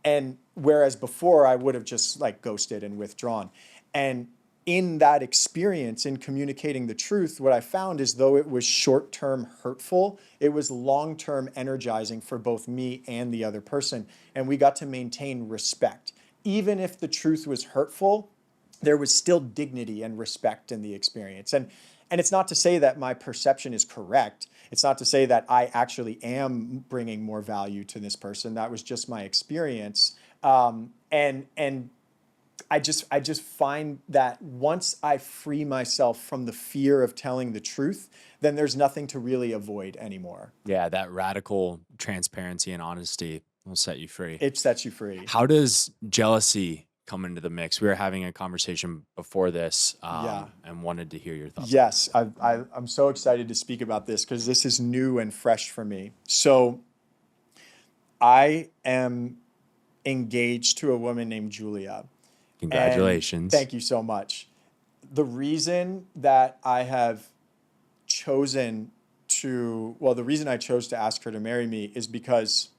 And whereas before, I would have just like ghosted and withdrawn. And in that experience, in communicating the truth, what I found is, though it was short-term hurtful, it was long-term energizing for both me and the other person. And we got to maintain respect. Even if the truth was hurtful, there was still dignity and respect in the experience. And it's not to say that my perception is correct. It's not to say that I actually am bringing more value to this person. That was just my experience. And I just find that once I free myself from the fear of telling the truth, then there's nothing to really avoid anymore. Yeah, that radical transparency and honesty will set you free. It sets you free. How does jealousy come into the mix? We were having a conversation before this, and wanted to hear your thoughts. Yes, I'm so excited to speak about this because this is new and fresh for me. So I am engaged to a woman named Julia. Congratulations. Thank you so much. The reason that I have chosen the reason I chose to ask her to marry me is because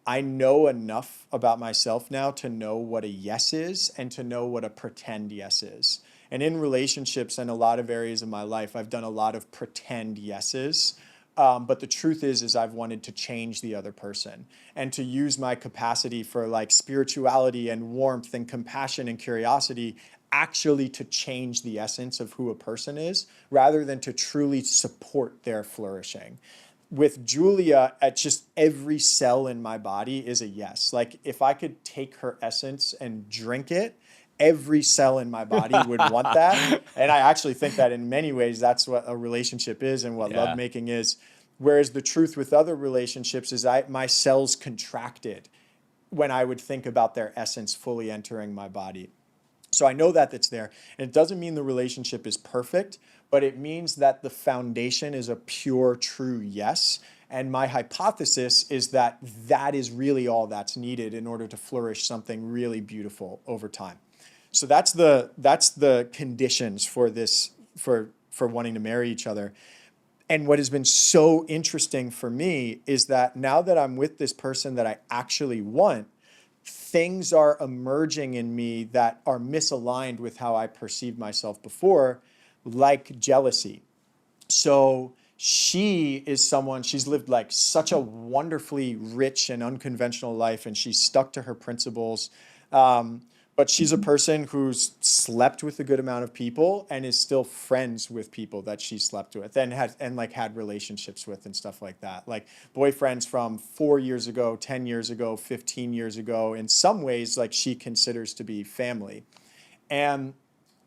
I know enough about myself now to know what a yes is and to know what a pretend yes is. And in relationships and a lot of areas of my life, I've done a lot of pretend yeses. But the truth is I've wanted to change the other person and to use my capacity for like spirituality and warmth and compassion and curiosity actually to change the essence of who a person is rather than to truly support their flourishing. With Julia, at just every cell in my body is a yes. Like if I could take her essence and drink it, every cell in my body would want that. And I actually think that in many ways, that's what a relationship is and what lovemaking is. Whereas the truth with other relationships is my cells contracted when I would think about their essence fully entering my body. So I know that it's there. And it doesn't mean the relationship is perfect, but it means that the foundation is a pure, true yes. And my hypothesis is that that is really all that's needed in order to flourish something really beautiful over time. So that's the conditions for this, for wanting to marry each other. And what has been so interesting for me is that now that I'm with this person that I actually want, things are emerging in me that are misaligned with how I perceived myself before, like jealousy. So she's lived like such a wonderfully rich and unconventional life, and she's stuck to her principles. But she's a person who's slept with a good amount of people and is still friends with people that she slept with and had relationships with and stuff like that. Like boyfriends from 4 years ago, 10 years ago, 15 years ago, in some ways, like she considers to be family. And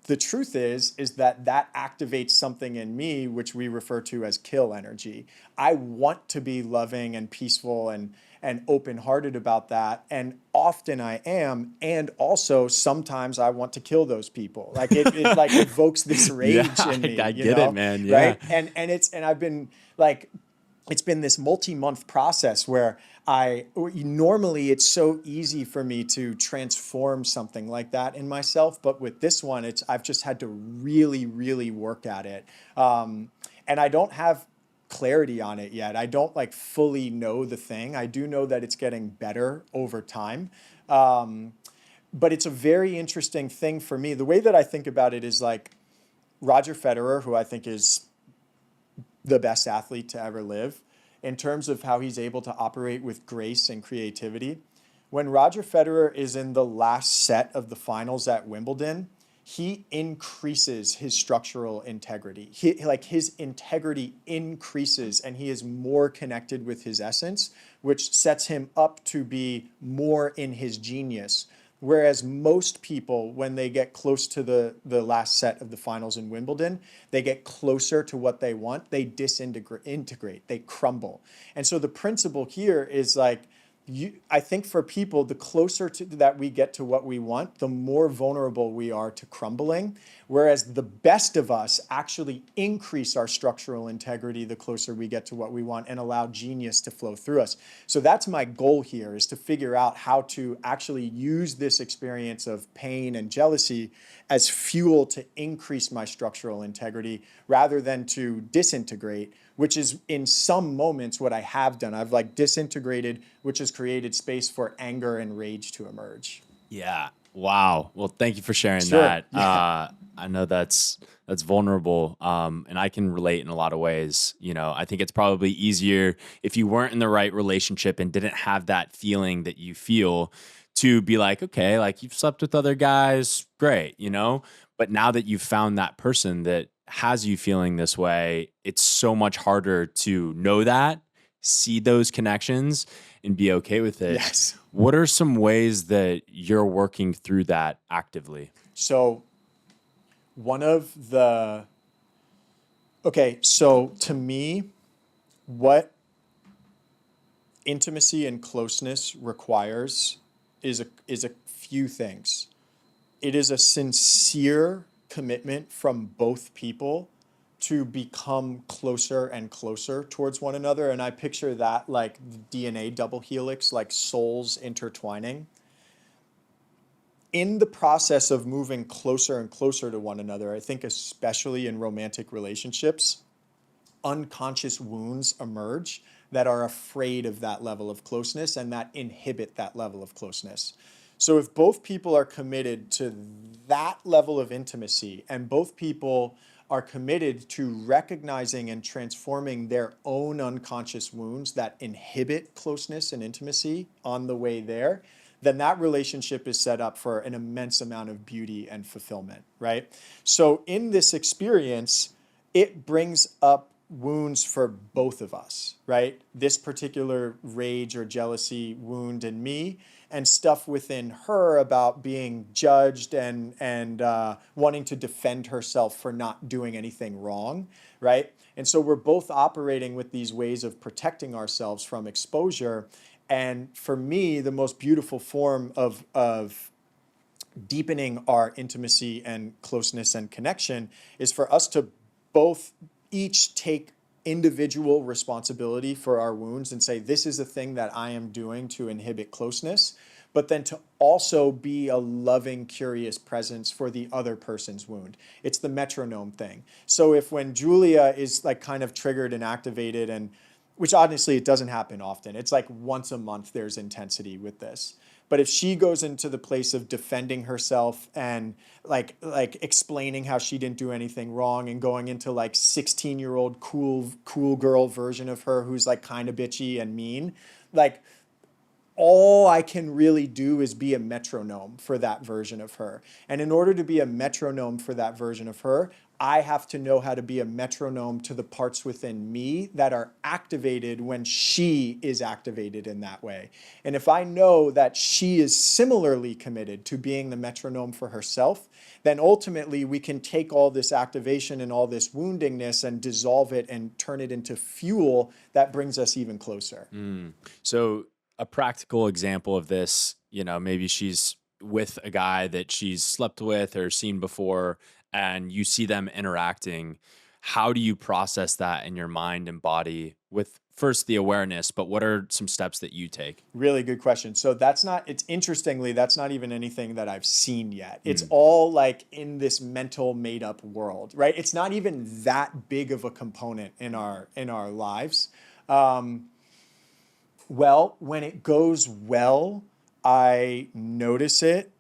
the truth is that activates something in me, which we refer to as kill energy. I want to be loving and peaceful and open-hearted about that. And often I am. And also sometimes I want to kill those people. Like it like evokes this rage Yeah, in me, I you get it, know? man. Yeah. Right. And I've been like, it's been this multi-month process where normally it's so easy for me to transform something like that in myself, but with this one, I've just had to really, really work at it, and I don't have clarity on it yet. I don't like fully know the thing. I do know that it's getting better over time, but it's a very interesting thing for me. The way that I think about it is like Roger Federer, who I think is the best athlete to ever live, in terms of how he's able to operate with grace and creativity. When Roger Federer is in the last set of the finals at Wimbledon, he increases his structural integrity. His integrity increases and he is more connected with his essence, which sets him up to be more in his genius. Whereas most people, when they get close to the last set of the finals in Wimbledon, they get closer to what they want, they disintegrate, they crumble. And so the principle here is like, I think for people, the closer that we get to what we want, the more vulnerable we are to crumbling. Whereas the best of us actually increase our structural integrity the closer we get to what we want and allow genius to flow through us. So that's my goal here, is to figure out how to actually use this experience of pain and jealousy as fuel to increase my structural integrity rather than to disintegrate, which is in some moments what I have done. I've like disintegrated, which has created space for anger and rage to emerge. Yeah. Wow. Well, thank you for sharing Sure. that. Yeah. I know that's vulnerable, and I can relate in a lot of ways. You know, I think it's probably easier if you weren't in the right relationship and didn't have that feeling that you feel to be like, okay, like you've slept with other guys, great, you know. But now that you've found that person that has you feeling this way, it's so much harder to know that, see those connections, and be okay with it. Yes. What are some ways that you're working through that actively? So so to me, what intimacy and closeness requires is a few things. It is a sincere commitment from both people to become closer and closer towards one another. And I picture that like the DNA double helix, like souls intertwining. In the process of moving closer and closer to one another, I think especially in romantic relationships, unconscious wounds emerge that are afraid of that level of closeness and that inhibit that level of closeness. So if both people are committed to that level of intimacy and both people are committed to recognizing and transforming their own unconscious wounds that inhibit closeness and intimacy on the way there, then that relationship is set up for an immense amount of beauty and fulfillment, right? So in this experience, it brings up wounds for both of us, right? This particular rage or jealousy wound in me, and stuff within her about being judged and wanting to defend herself for not doing anything wrong, right? And so we're both operating with these ways of protecting ourselves from exposure. And for me, the most beautiful form of deepening our intimacy and closeness and connection is for us to both each take individual responsibility for our wounds and say, this is the thing that I am doing to inhibit closeness, but then to also be a loving, curious presence for the other person's wound. It's the metronome thing. So if when Julia is like kind of triggered and activated, and which honestly, it doesn't happen often. It's like once a month there's intensity with this. But if she goes into the place of defending herself and like explaining how she didn't do anything wrong and going into like 16-year-old cool girl version of her who's like kind of bitchy and mean, like all I can really do is be a metronome for that version of her. And in order to be a metronome for that version of her, I have to know how to be a metronome to the parts within me that are activated when she is activated in that way. And if I know that she is similarly committed to being the metronome for herself, then ultimately we can take all this activation and all this woundingness and dissolve it and turn it into fuel that brings us even closer. So a practical example of this, maybe she's with a guy that she's slept with or seen before, and you see them interacting. How do you process that in your mind and body with first the awareness, but what are some steps that you take? Really good question. So it's interestingly, that's not even anything that I've seen yet. It's all like in this mental made up world, right? It's not even that big of a component in our lives. Well, when it goes well, I notice it.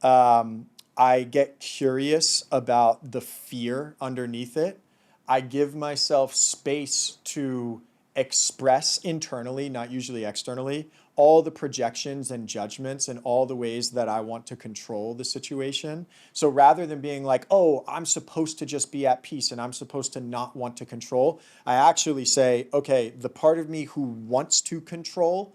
I get curious about the fear underneath it. I give myself space to express internally, not usually externally, all the projections and judgments and all the ways that I want to control the situation. So rather than being like, oh, I'm supposed to just be at peace and I'm supposed to not want to control, I actually say, okay, the part of me who wants to control,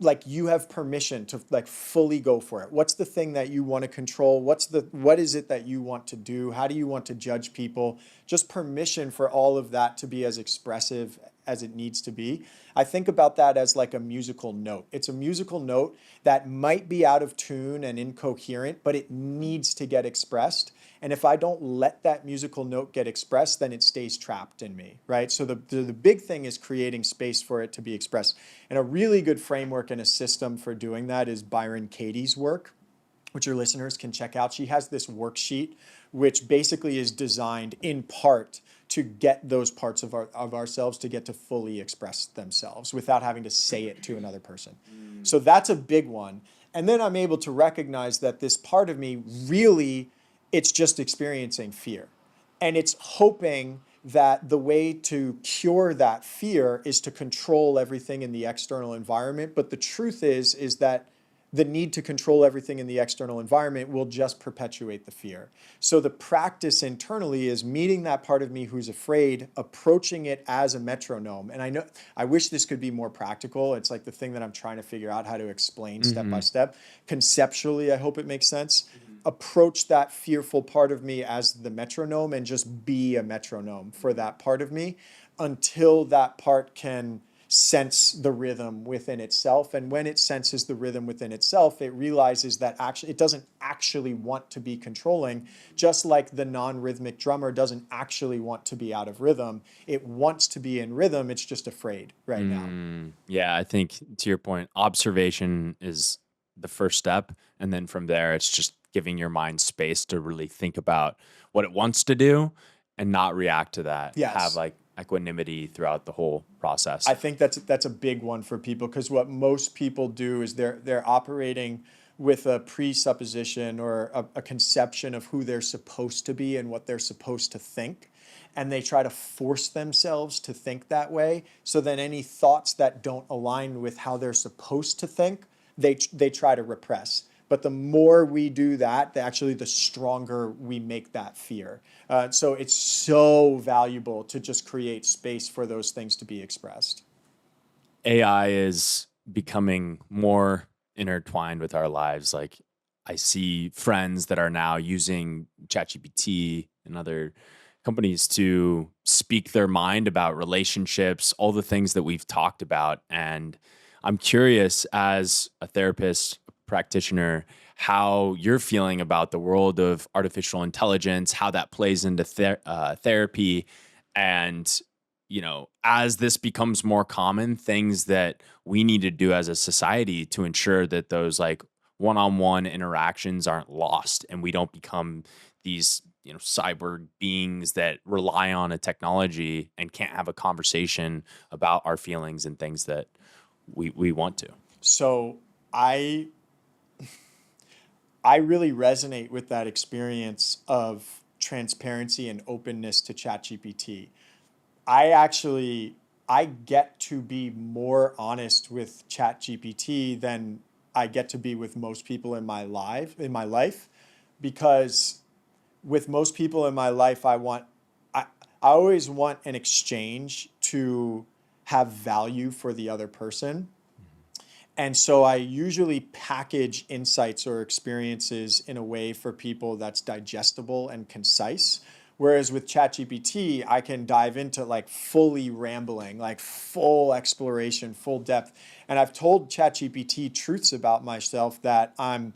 like, you have permission to like fully go for it. What's the thing that you want to control? What is it that you want to do? How do you want to judge people? Just permission for all of that to be as expressive as it needs to be. I think about that as like a musical note. It's a musical note that might be out of tune and incoherent, but it needs to get expressed. And if I don't let that musical note get expressed, then it stays trapped in me, right? So the big thing is creating space for it to be expressed. And a really good framework and a system for doing that is Byron Katie's work, which your listeners can check out. She has this worksheet, which basically is designed in part to get those parts of ourselves to get to fully express themselves without having to say it to another person. So that's a big one. And then I'm able to recognize that this part of me really, it's just experiencing fear. And it's hoping that the way to cure that fear is to control everything in the external environment. But the truth is that the need to control everything in the external environment will just perpetuate the fear. So the practice internally is meeting that part of me who's afraid, approaching it as a metronome. And I wish this could be more practical. It's like the thing that I'm trying to figure out how to explain step by step. Conceptually, I hope it makes sense. Approach that fearful part of me as the metronome and just be a metronome for that part of me until that part can sense the rhythm within itself. And when it senses the rhythm within itself, it realizes that actually it doesn't actually want to be controlling, just like the non-rhythmic drummer doesn't actually want to be out of rhythm. It wants to be in rhythm. It's just afraid right now. Yeah, I think to your point, observation is the first step. And then from there, it's just giving your mind space to really think about what it wants to do and not react to that. Yes. Have like equanimity throughout the whole process. I think that's a big one for people, because what most people do is they're operating with a presupposition or a conception of who they're supposed to be and what they're supposed to think. And they try to force themselves to think that way. So then any thoughts that don't align with how they're supposed to think, they try to repress. But the more we do that, the stronger we make that fear. So it's so valuable to just create space for those things to be expressed. AI is becoming more intertwined with our lives. Like, I see friends that are now using ChatGPT and other companies to speak their mind about relationships, all the things that we've talked about. And I'm curious, as a therapist, practitioner, how you're feeling about the world of artificial intelligence, how that plays into therapy, and as this becomes more common, things that we need to do as a society to ensure that those like one-on-one interactions aren't lost and we don't become these cyber beings that rely on a technology and can't have a conversation about our feelings and things that we want to. So I really resonate with that experience of transparency and openness to ChatGPT. I get to be more honest with ChatGPT than I get to be with most people in my life, because with most people in my life, I always want an exchange to have value for the other person. And so I usually package insights or experiences in a way for people that's digestible and concise. Whereas with ChatGPT, I can dive into like fully rambling, like full exploration, full depth. And I've told ChatGPT truths about myself that I'm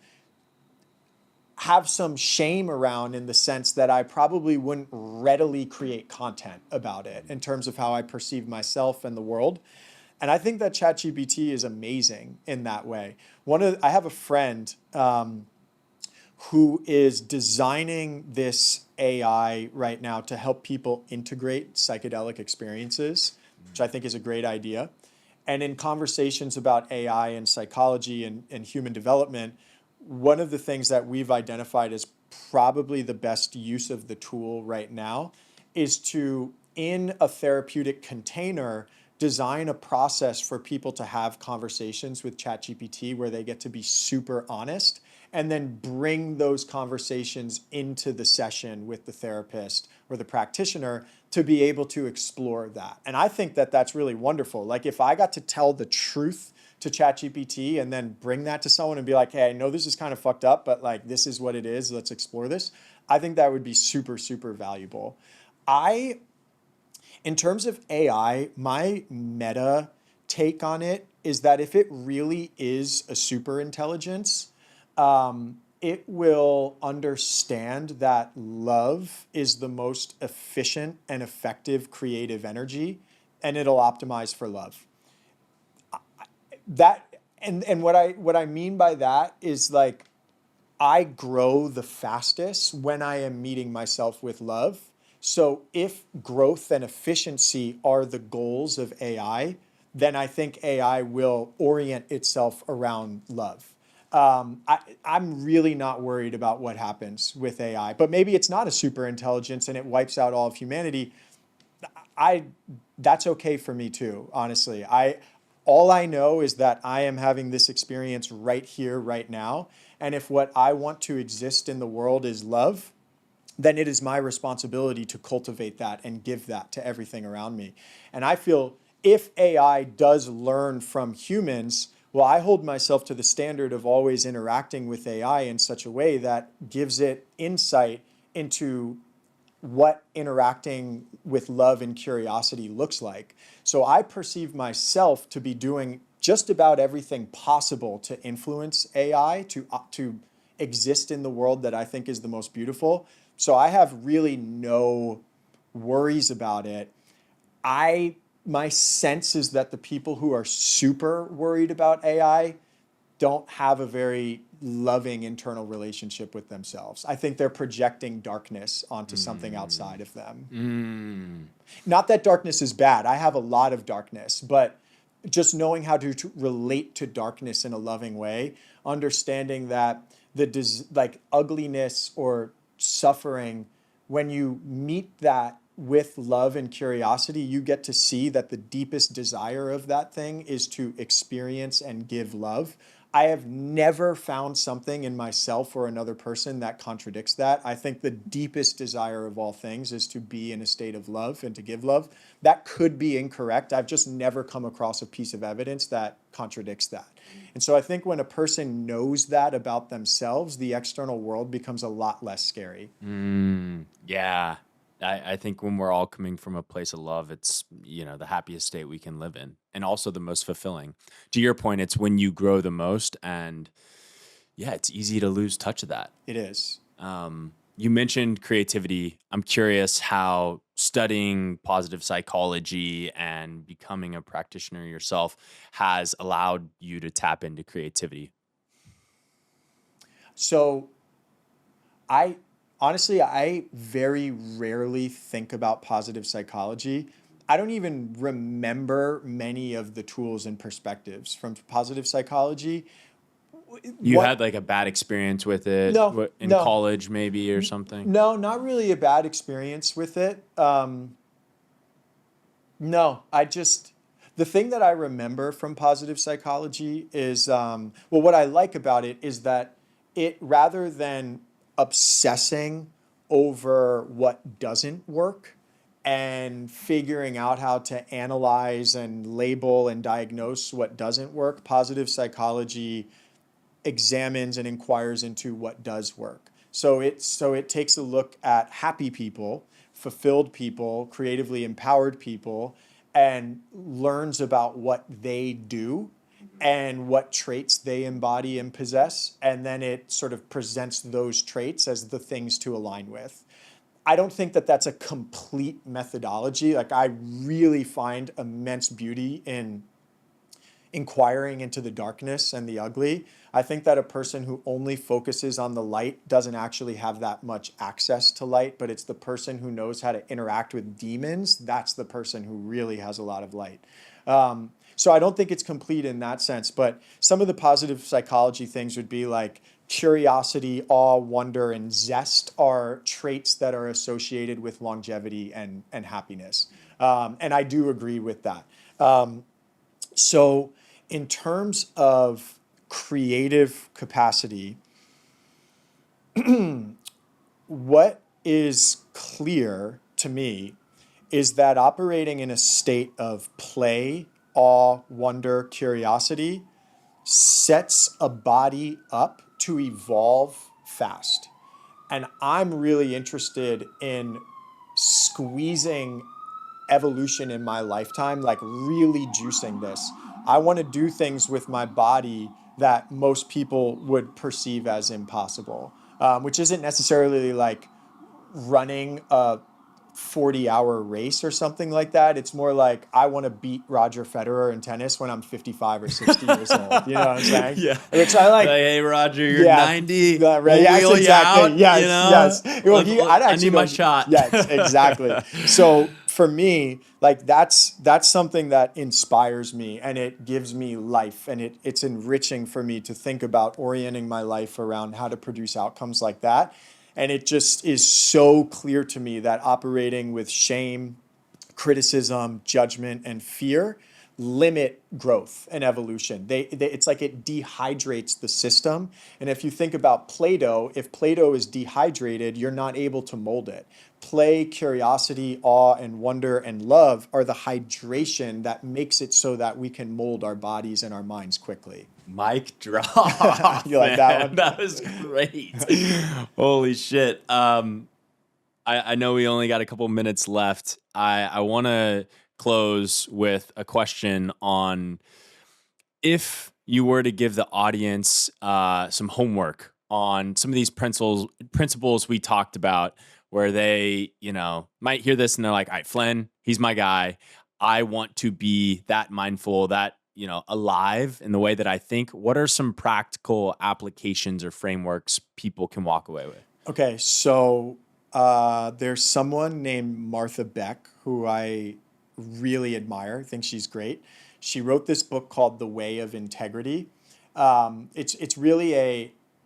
have some shame around, in the sense that I probably wouldn't readily create content about it in terms of how I perceive myself and the world. And I think that ChatGPT is amazing in that way. I have a friend who is designing this AI right now to help people integrate psychedelic experiences, which I think is a great idea. And in conversations about AI and psychology and human development, one of the things that we've identified as probably the best use of the tool right now is to, in a therapeutic container, design a process for people to have conversations with ChatGPT where they get to be super honest, and then bring those conversations into the session with the therapist or the practitioner to be able to explore that. And I think that that's really wonderful. Like, if I got to tell the truth to ChatGPT and then bring that to someone and be like, hey, I know this is kind of fucked up, but like, this is what it is, let's explore this. I think that would be super, super valuable. In terms of AI, my meta take on it is that if it really is a super intelligence, it will understand that love is the most efficient and effective creative energy, and it'll optimize for love. And what I mean by that is, like, I grow the fastest when I am meeting myself with love. So if growth and efficiency are the goals of AI, then I think AI will orient itself around love. I'm really not worried about what happens with AI, but maybe it's not a super intelligence and it wipes out all of humanity. That's okay for me too, honestly. All I know is that I am having this experience right here, right now. And if what I want to exist in the world is love, then it is my responsibility to cultivate that and give that to everything around me. And I feel if AI does learn from humans, well, I hold myself to the standard of always interacting with AI in such a way that gives it insight into what interacting with love and curiosity looks like. So I perceive myself to be doing just about everything possible to influence AI to exist in the world that I think is the most beautiful. So I have really no worries about it. My sense is that the people who are super worried about AI don't have a very loving internal relationship with themselves. I think they're projecting darkness onto something outside of them. Not that darkness is bad. I have a lot of darkness, but just knowing how to relate to darkness in a loving way, understanding that like ugliness or suffering, when you meet that with love and curiosity, you get to see that the deepest desire of that thing is to experience and give love. I have never found something in myself or another person that contradicts that. I think the deepest desire of all things is to be in a state of love and to give love. That could be incorrect. I've just never come across a piece of evidence that contradicts that. And so I think when a person knows that about themselves, the external world becomes a lot less scary. Yeah. I think when we're all coming from a place of love, it's, the happiest state we can live in, and also the most fulfilling. To your point, it's when you grow the most, and yeah, it's easy to lose touch of that. It is. You mentioned creativity. I'm curious how studying positive psychology and becoming a practitioner yourself has allowed you to tap into creativity. So honestly, I very rarely think about positive psychology. I don't even remember many of the tools and perspectives from positive psychology. You had like a bad experience with it No, in no, college, maybe, or something? no, not really a bad experience with it. No, the thing that I remember from positive psychology is, well, what I like about it is that it, rather than obsessing over what doesn't work and figuring out how to analyze and label and diagnose what doesn't work, positive psychology examines and inquires into what does work. So it takes a look at happy people, fulfilled people, creatively empowered people, and learns about what they do and what traits they embody and possess, and then it sort of presents those traits as the things to align with. I don't think that that's a complete methodology. Like, I really find immense beauty in inquiring into the darkness and the ugly. I think that a person who only focuses on the light doesn't actually have that much access to light, but it's the person who knows how to interact with demons. That's the person who really has a lot of light. So I don't think it's complete in that sense, but some of the positive psychology things would be like curiosity, awe, wonder, and zest are traits that are associated with longevity and happiness. And I do agree with that. So in terms of creative capacity, what is clear to me is that operating in a state of play, awe, wonder, curiosity sets a body up to evolve fast. And I'm really interested in squeezing evolution in my lifetime, like really juicing this. I want to do things with my body that most people would perceive as impossible, which isn't necessarily like running a 40-hour race or something like that. It's more like I want to beat Roger Federer in tennis when I'm 55 or 60 years old. You know what I'm saying? Yeah. Which I like. Hey, Roger, you're Yeah, 90. right. We'll Yes, wheel you exactly. out, Yes, you know? yes. Well, I'd I actually need my go. shot. Yes, exactly. So for me, like that's something that inspires me and it gives me life, and it's enriching for me to think about orienting my life around how to produce outcomes like that. And it just is so clear to me that operating with shame, criticism, judgment, and fear limit growth and evolution. It's like it dehydrates the system. And if you think about Play-Doh, if Play-Doh is dehydrated, you're not able to mold it. Play, curiosity, awe, and wonder and love are the hydration that makes it so that we can mold our bodies and our minds quickly. Mic drop. You like that one? That was great. Holy shit. I know we only got a couple minutes left. I want to close with a question on if you were to give the audience some homework on some of these principles we talked about, where they, might hear this and they're like, all right, Flynn, he's my guy. I want to be that mindful, that, alive in the way that I think. What are some practical applications or frameworks people can walk away with? Okay, so there's someone named Martha Beck who I really admire. I think she's great. She wrote this book called The Way of Integrity.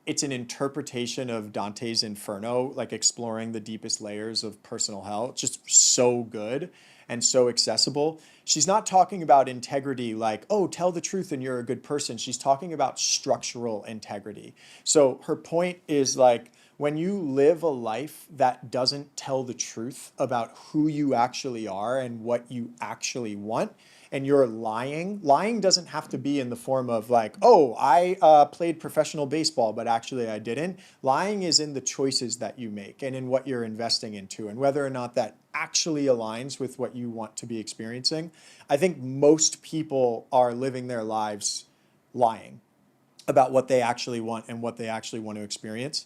It's an interpretation of Dante's Inferno, like exploring the deepest layers of personal hell. It's just so good and so accessible. She's not talking about integrity like, oh, tell the truth and you're a good person. She's talking about structural integrity. So her point is like, when you live a life that doesn't tell the truth about who you actually are and what you actually want, and you're lying doesn't have to be in the form of like, oh, I played professional baseball, but actually I didn't. Lying is in the choices that you make and in what you're investing into and whether or not that actually aligns with what you want to be experiencing. I think most people are living their lives lying about what they actually want and what they actually want to experience.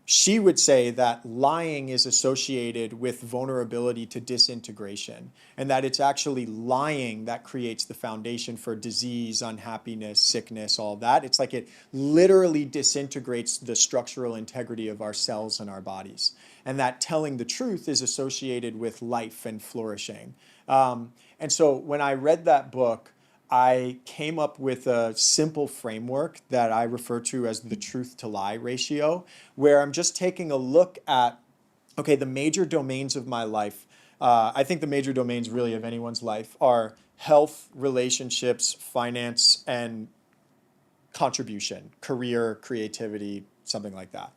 She would say that lying is associated with vulnerability to disintegration, and that it's actually lying that creates the foundation for disease, unhappiness, sickness, all that. It's like it literally disintegrates the structural integrity of our cells and our bodies. And that telling the truth is associated with life and flourishing. And so when I read that book, I came up with a simple framework that I refer to as the truth to lie ratio, where I'm just taking a look at, okay, the major domains of my life. I think the major domains really of anyone's life are health, relationships, finance, and contribution, career, creativity, something like that.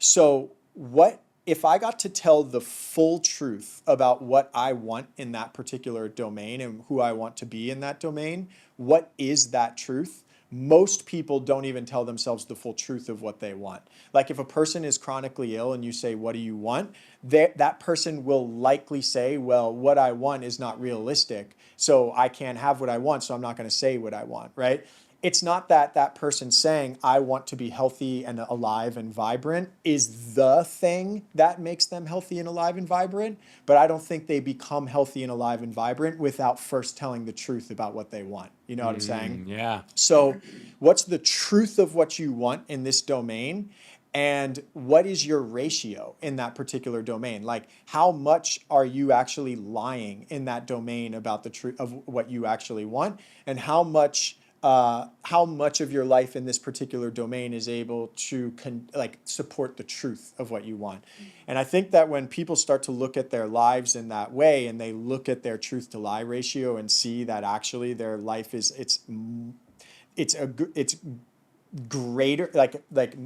So what if I got to tell the full truth about what I want in that particular domain and who I want to be in that domain? What is that truth? most people don't even tell themselves the full truth of what they want. Like if a person is chronically ill and you say, what do you want? That person will likely say, well, what I want is not realistic, so I can't have what I want, so I'm not going to say what I want, right? It's not that that person saying, I want to be healthy and alive and vibrant is the thing that makes them healthy and alive and vibrant, but I don't think they become healthy and alive and vibrant without first telling the truth about what they want. You know what I'm saying? Yeah. So what's the truth of what you want in this domain? And what is your ratio in that particular domain? Like, how much are you actually lying in that domain about the truth of what you actually want? And how much of your life in this particular domain is able to support the truth of what you want? And I think that when people start to look at their lives in that way, and they look at their truth to lie ratio and see that actually their life is it's greater, like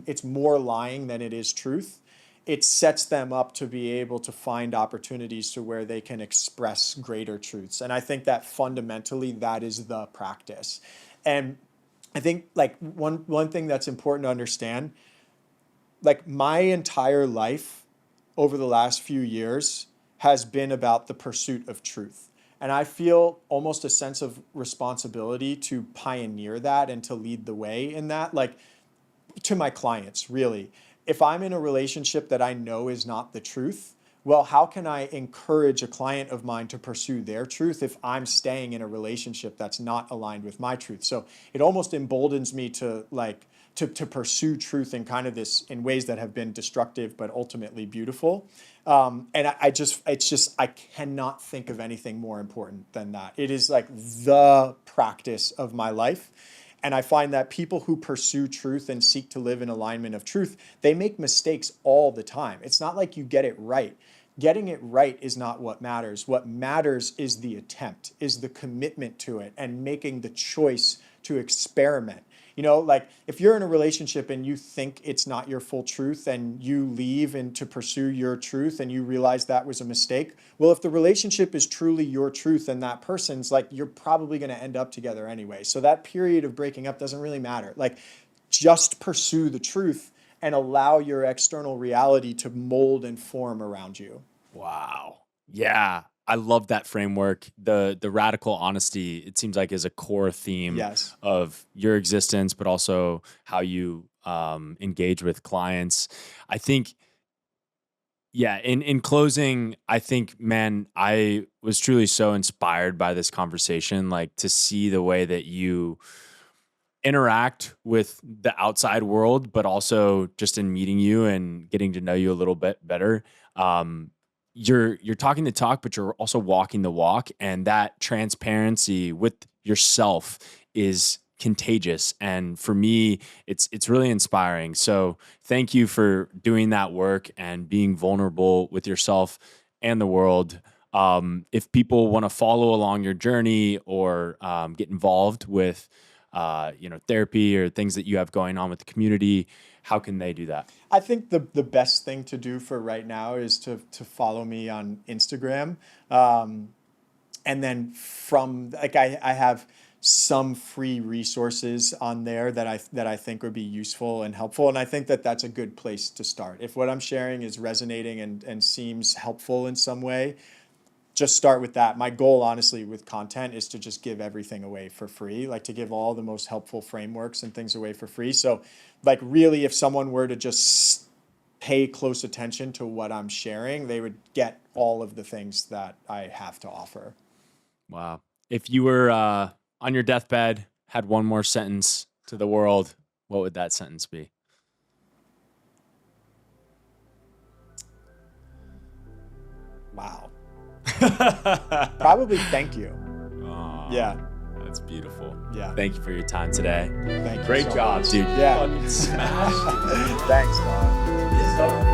it's more lying than it is truth, it sets them up to be able to find opportunities to where they can express greater truths. And I think that fundamentally that is the practice. And I think like one thing that's important to understand, like my entire life over the last few years has been about the pursuit of truth. And I feel almost a sense of responsibility to pioneer that and to lead the way in that, like to my clients, really. If I'm in a relationship that I know is not the truth, well, how can I encourage a client of mine to pursue their truth if I'm staying in a relationship that's not aligned with my truth? So it almost emboldens me to to pursue truth in kind of in ways that have been destructive but ultimately beautiful. And I cannot think of anything more important than that. It is like the practice of my life. And I find that people who pursue truth and seek to live in alignment of truth, they make mistakes all the time. It's not like you get it right. Getting it right is not what matters. What matters is the attempt, is the commitment to it, and making the choice to experiment. You know, like if you're in a relationship and you think it's not your full truth and you leave and to pursue your truth and you realize that was a mistake, well, if the relationship is truly your truth and that person's, like, you're probably going to end up together anyway. So that period of breaking up doesn't really matter. Like, just pursue the truth and allow your external reality to mold and form around you. Wow. Yeah. I love that framework. The radical honesty, it seems like, is a core theme Yes. of your existence, but also how you engage with clients. I think, yeah, in closing, I think, man, I was truly so inspired by this conversation, like to see the way that you interact with the outside world, but also just in meeting you and getting to know you a little bit better. You're talking the talk, but you're also walking the walk, and that transparency with yourself is contagious. And for me, it's really inspiring. So thank you for doing that work and being vulnerable with yourself and the world. If people want to follow along your journey or get involved with therapy or things that you have going on with the community, how can they do that? I think the best thing to do for right now is to follow me on Instagram. And then from, like, I have some free resources on there that I think would be useful and helpful. And I think that that's a good place to start. If what I'm sharing is resonating and seems helpful in some way, just start with that. My goal, honestly, with content is to just give everything away for free, like to give all the most helpful frameworks and things away for free. So, like, really, if someone were to just pay close attention to what I'm sharing, they would get all of the things that I have to offer. Wow. If you were on your deathbed, had one more sentence to the world, what would that sentence be? Wow. Probably thank you. Oh, Yeah. That's beautiful. Yeah. Thank you for your time today. Thank you. Great so job, much. dude. Yeah. Fucking smashed. Thanks, man.